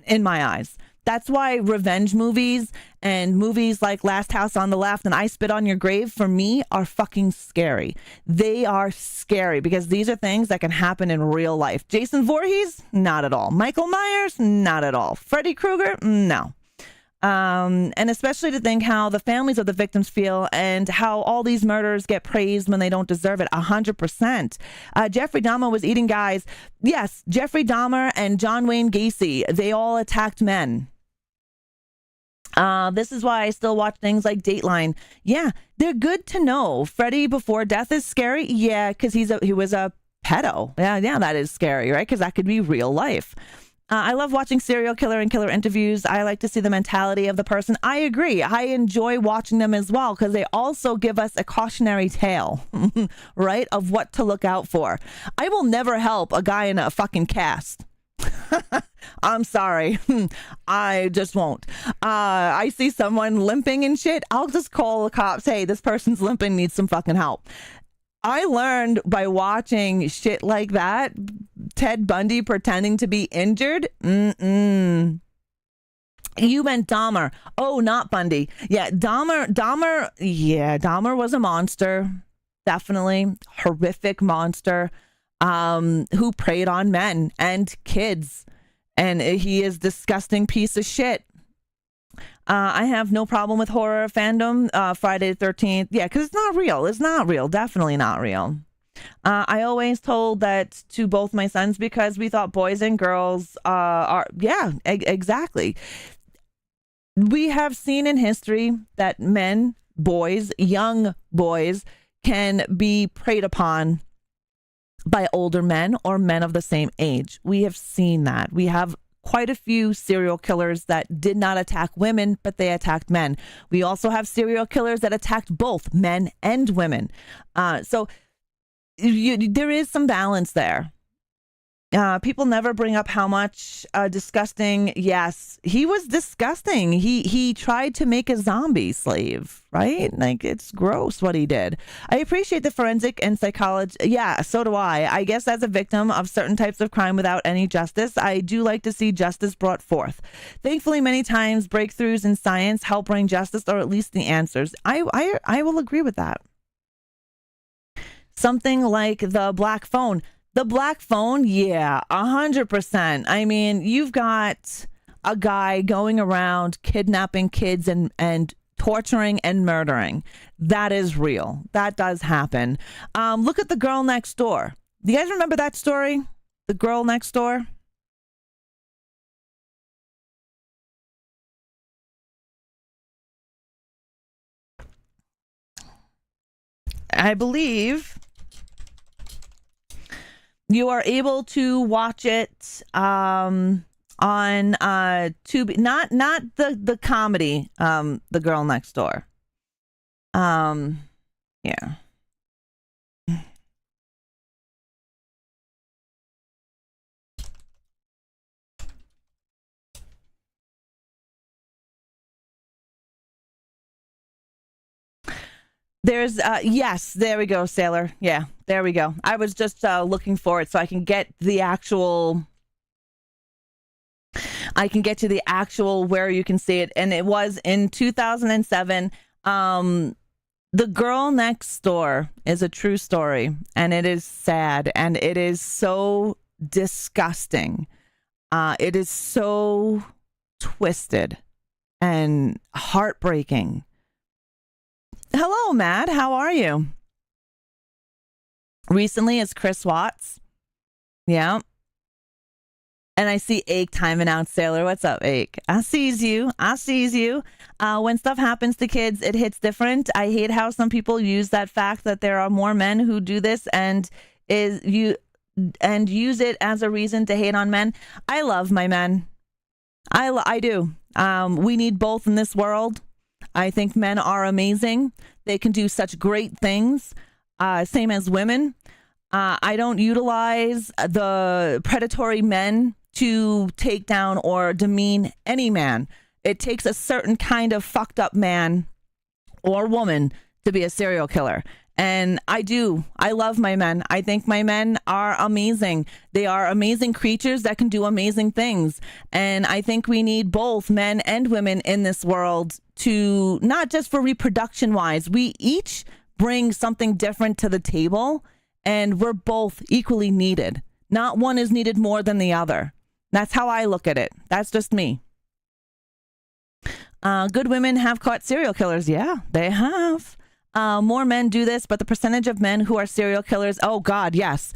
in my eyes. That's why revenge movies and movies like Last House on the Left and I Spit on Your Grave, for me, are fucking scary. They are scary because these are things that can happen in real life. Jason Voorhees? Not at all. Michael Myers? Not at all. Freddy Krueger? No. And especially to think how the families of the victims feel and how all these murders get praised when they don't deserve it. 100%. Jeffrey Dahmer was eating guys. Yes, Jeffrey Dahmer and John Wayne Gacy, they all attacked men. This is why I still watch things like Dateline. Yeah, they're good to know. Freddy Before Death is scary. Yeah, because he was a pedo. Yeah, that is scary, right? Because that could be real life. I love watching serial killer and killer interviews. I like to see the mentality of the person. I agree. I enjoy watching them as well because they also give us a cautionary tale, right, of what to look out for. I will never help a guy in a fucking cast. I'm sorry. I just won't. I see someone limping and shit. I'll just call the cops. Hey, this person's limping, needs some fucking help. I learned by watching shit like that, Ted Bundy pretending to be injured. You meant Dahmer. Oh, not Bundy. Yeah, Dahmer. Yeah, Dahmer was a monster. Definitely. Horrific monster who preyed on men and kids. And he is a disgusting piece of shit. I have no problem with horror fandom. Friday the 13th. Yeah, because it's not real. It's not real. Definitely not real. I always told that to both my sons because we thought boys and girls are, yeah, exactly. We have seen in history that men, boys, young boys can be preyed upon by older men or men of the same age. We have seen that. We have quite a few serial killers that did not attack women, but they attacked men. We also have serial killers that attacked both men and women. So there is some balance there. People never bring up how much disgusting. Yes, he was disgusting. He tried to make a zombie slave, right? Like, it's gross what he did. I appreciate the forensic and psychology. Yeah, so do I. I guess as a victim of certain types of crime without any justice, I do like to see justice brought forth. Thankfully, many times breakthroughs in science help bring justice or at least the answers. I will agree with that. Something like the black phone. The black phone, yeah, 100%. I mean, you've got a guy going around kidnapping kids and torturing and murdering. That is real. That does happen. Look at the girl next door. Do you guys remember that story? The girl next door? I believe You are able to watch it on Tubi, not the comedy, The Girl Next Door. Yeah. There's yes, there we go, Sailor. Yeah, there we go. I was just looking for it so I can get the actual to the actual where you can see it, and it was in 2007. The Girl Next Door is a true story, and it is sad, and it is so disgusting. It is so twisted and heartbreaking. Hello, Matt. How are you? Recently, it's Chris Watts. Yeah. And I see Ake timing out, Sailor. What's up, Ake? I sees you. When stuff happens to kids, it hits different. I hate how some people use that fact that there are more men who do this and use it as a reason to hate on men. I love my men. I do. We need both in this world. I think men are amazing. They can do such great things. Same as women. I don't utilize the predatory men to take down or demean any man. It takes a certain kind of fucked up man or woman to be a serial killer. And I do. I love my men. I think my men are amazing. They are amazing creatures that can do amazing things. And I think we need both men and women in this world to, not just for reproduction wise, we each bring something different to the table, and we're both equally needed. Not one is needed more than the other. That's how I look at it. That's just me. Good women have caught serial killers. Yeah, they have. More men do this, but the percentage of men who are serial killers, oh God, yes.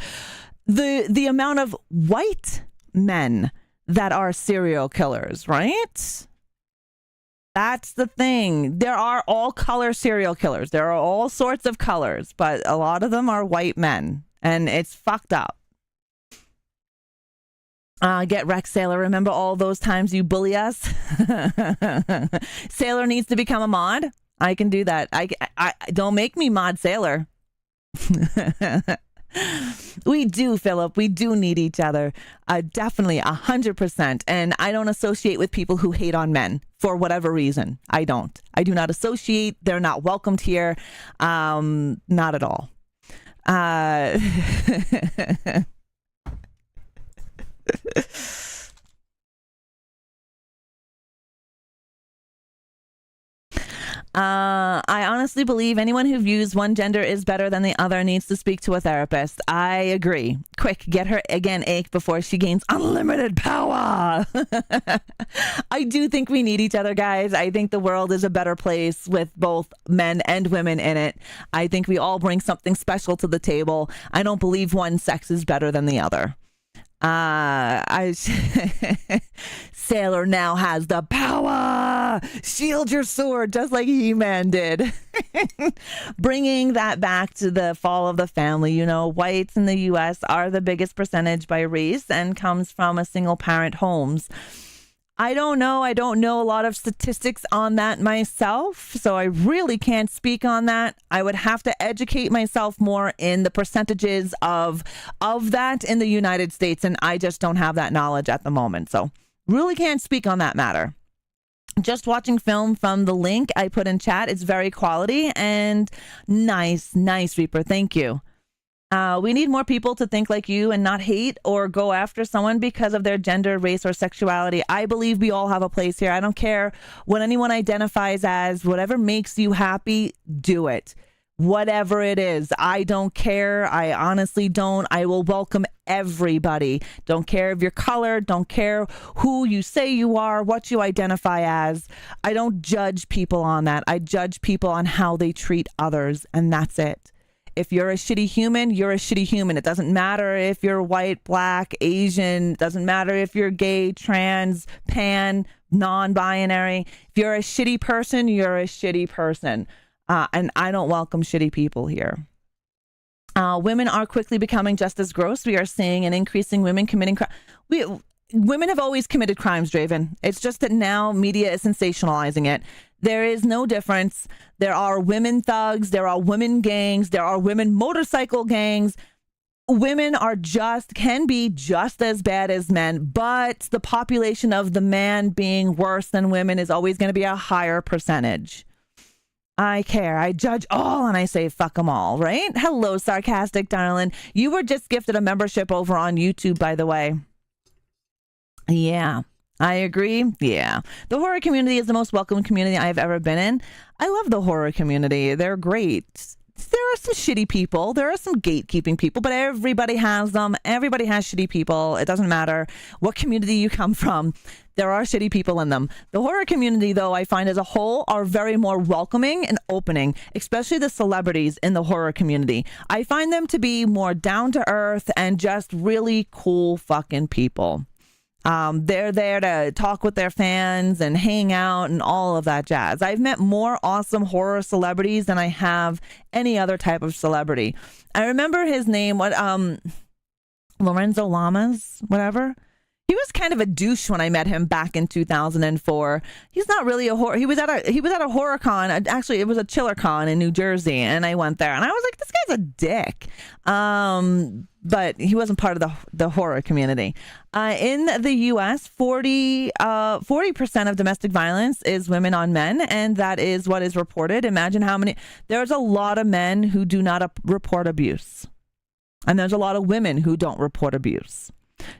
The amount of white men that are serial killers, right? That's the thing. There are all color serial killers. There are all sorts of colors, but a lot of them are white men, and it's fucked up. Get wrecked, Sailor. Remember all those times you bully us? Sailor needs to become a mod. I can do that. I don't make me mod Sailor. We do, Philip. We do need each other. Definitely 100%. And I don't associate with people who hate on men for whatever reason. I don't. I do not associate. They're not welcomed here. Not at all. I honestly believe anyone who views one gender is better than the other needs to speak to a therapist. I agree. Quick, get her again, Ake, before she gains unlimited power. I do think we need each other, guys. I think the world is a better place with both men and women in it. I think we all bring something special to the table. I don't believe one sex is better than the other. Sailor now has the power. Shield your sword, just like He-Man did. Bringing that back to the fall of the family. You know, whites in the U.S. are the biggest percentage by race and comes from a single parent homes. I don't know. I don't know a lot of statistics on that myself, so I really can't speak on that. I would have to educate myself more in the percentages of that in the United States, and I just don't have that knowledge at the moment, so really can't speak on that matter. Just watching film from the link I put in chat. It's very quality and nice, Reaper. Thank you. We need more people to think like you and not hate or go after someone because of their gender, race, or sexuality. I believe we all have a place here. I don't care what anyone identifies as. Whatever makes you happy, do it. Whatever it is. I don't care. I honestly don't. I will welcome everybody. Don't care of your color. Don't care who you say you are, what you identify as. I don't judge people on that. I judge people on how they treat others, and that's it. If you're a shitty human, you're a shitty human. It doesn't matter if you're white, black, Asian. It doesn't matter if you're gay, trans, pan, non-binary. If you're a shitty person, you're a shitty person. And I don't welcome shitty people here. Women are quickly becoming just as gross. We are seeing an increasing women committing crime. Women have always committed crimes, Draven. It's just that now media is sensationalizing it. There is no difference. There are women thugs. There are women gangs. There are women motorcycle gangs. Women can be just as bad as men, but the population of the man being worse than women is always going to be a higher percentage. I care. I judge all and I say fuck them all, right? Hello, sarcastic darling. You were just gifted a membership over on YouTube, by the way. Yeah, I agree. Yeah. The horror community is the most welcome community I've ever been in. I love the horror community. They're great. There are some shitty people. There are some gatekeeping people, but everybody has them. Everybody has shitty people. It doesn't matter what community you come from. There are shitty people in them. The horror community, though, I find as a whole are very more welcoming and opening, especially the celebrities in the horror community. I find them to be more down to earth and just really cool fucking people. They're there to talk with their fans and hang out and all of that jazz. I've met more awesome horror celebrities than I have any other type of celebrity. I remember his name, Lorenzo Lamas, whatever. He was kind of a douche when I met him back in 2004. He's not really a horror. He was at a horror con. Actually, it was a chiller con in New Jersey, and I went there, and I was like, this guy's a dick. But he wasn't part of the horror community. In the U.S., 40% of domestic violence is women on men, and that is what is reported. Imagine how many. There's a lot of men who do not report abuse, and there's a lot of women who don't report abuse.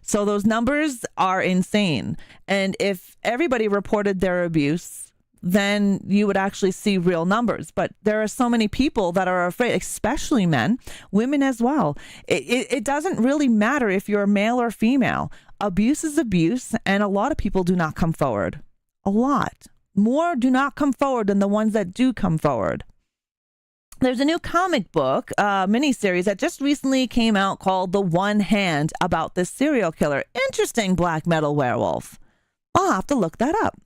So those numbers are insane. And if everybody reported their abuse, then you would actually see real numbers. But there are so many people that are afraid, especially men, women as well. It doesn't really matter if you're male or female. Abuse is abuse, and a lot of people do not come forward. A lot. More do not come forward than the ones that do come forward. There's a new comic book miniseries that just recently came out called The One Hand about this serial killer. Interesting black metal werewolf. I'll have to look that up.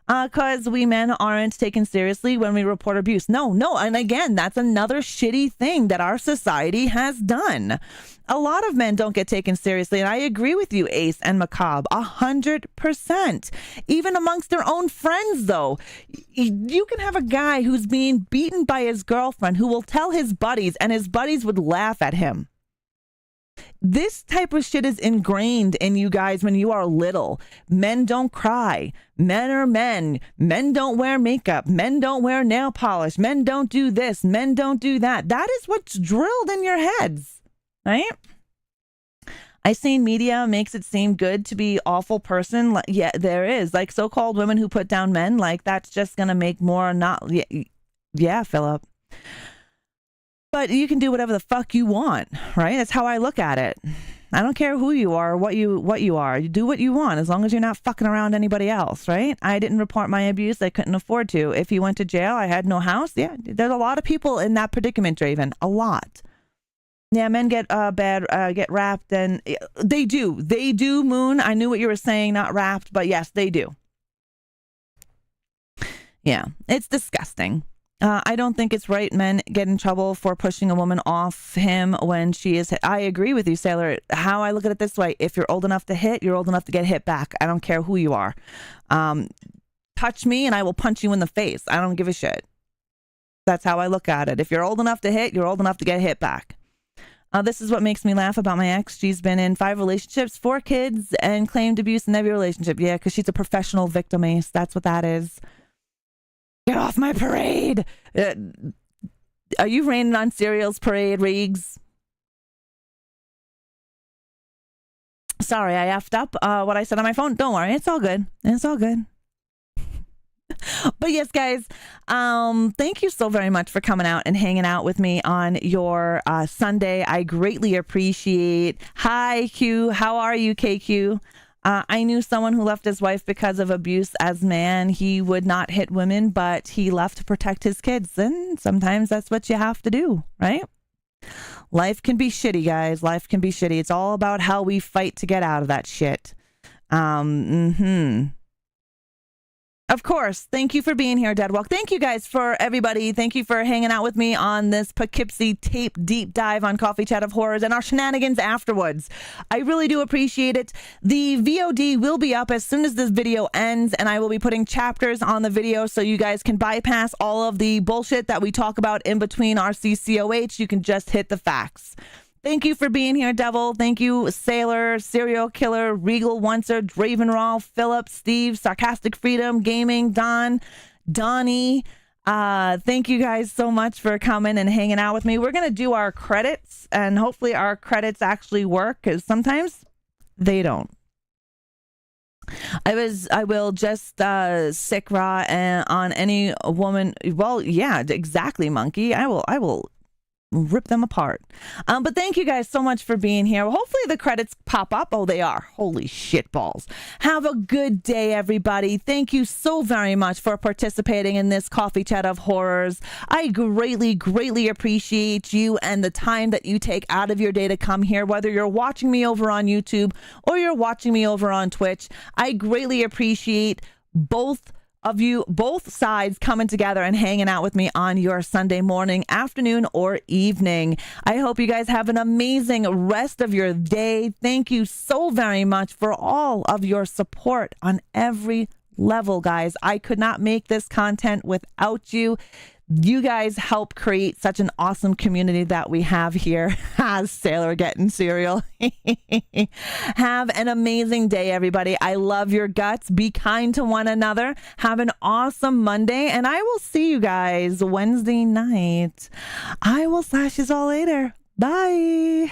Because we men aren't taken seriously when we report abuse. No. And again, that's another shitty thing that our society has done. A lot of men don't get taken seriously. And I agree with you, Ace and Macabre, 100%. Even amongst their own friends, though. You can have a guy who's being beaten by his girlfriend who will tell his buddies, and his buddies would laugh at him. This type of shit is ingrained in you guys when you are little. Men don't cry. Men are men. Men don't wear makeup. Men don't wear nail polish. Men don't do this. Men don't do that. That is what's drilled in your heads, right? I seen media makes it seem good to be awful person. Yeah, there is. Like so-called women who put down men. Like that's just going to make more not... Yeah, Philip. But you can do whatever the fuck you want, right? That's how I look at it. I don't care who you are or what you are. You do what you want as long as you're not fucking around anybody else, right? I didn't report my abuse. I couldn't afford to. If he went to jail, I had no house. Yeah, there's a lot of people in that predicament, Draven. A lot. Yeah, men get get wrapped, and they do. They do, Moon. I knew what you were saying, not wrapped, but yes, they do. Yeah, it's disgusting. I don't think it's right men get in trouble for pushing a woman off him when she is hit. I agree with you, Sailor. How I look at it this way, if you're old enough to hit, you're old enough to get hit back. I don't care who you are. Touch me and I will punch you in the face. I don't give a shit. That's how I look at it. If you're old enough to hit, you're old enough to get hit back. This is what makes me laugh about my ex. She's been in 5 relationships, 4 kids, and claimed abuse in every relationship. Yeah, because she's a professional victim, Ace. That's what that is. Get off my parade. Are you raining on Serial's parade, Riggs? Sorry, I effed up what I said on my phone. Don't worry. It's all good. It's all good. But yes, guys, thank you so very much for coming out and hanging out with me on your Sunday. I greatly appreciate. Hi, Q. How are you, KQ? I knew someone who left his wife because of abuse as man. He would not hit women, but he left to protect his kids. And sometimes that's what you have to do, right? Life can be shitty, guys. Life can be shitty. It's all about how we fight to get out of that shit. Of course. Thank you for being here, Deadwalk. Thank you guys for everybody. Thank you for hanging out with me on this Poughkeepsie tape deep dive on Coffee Chat of Horrors and our shenanigans afterwards. I really do appreciate it. The VOD will be up as soon as this video ends, and I will be putting chapters on the video so you guys can bypass all of the bullshit that we talk about in between our CCOH. You can just hit the facts. Thank you for being here, Devil. Thank you, Sailor, Serial Killer, Regal Oncer, Dravenrawl, Philip, Steve, Sarcastic Freedom, Gaming, Don, Donnie. Thank you guys so much for coming and hanging out with me. We're going to do our credits, and hopefully our credits actually work, because sometimes they don't. I will just sick raw on any woman. Well, yeah, exactly, Monkey. I will rip them apart. But thank you guys so much for being here. Hopefully the credits pop up. Oh, they are. Holy shit balls. Have a good day, everybody. Thank you so very much for participating in this Coffee Chat of Horrors. I greatly appreciate you and the time that you take out of your day to come here, whether you're watching me over on YouTube or you're watching me over on Twitch. I greatly appreciate both of you, both sides coming together and hanging out with me on your Sunday morning, afternoon, or evening. I hope you guys have an amazing rest of your day. Thank you so very much for all of your support on every level, guys. I could not make this content without you. You guys help create such an awesome community that we have here. Sailor getting cereal. Have an amazing day, everybody. I love your guts. Be kind to one another. Have an awesome Monday, and I will see you guys Wednesday night. I will slash you all later. Bye.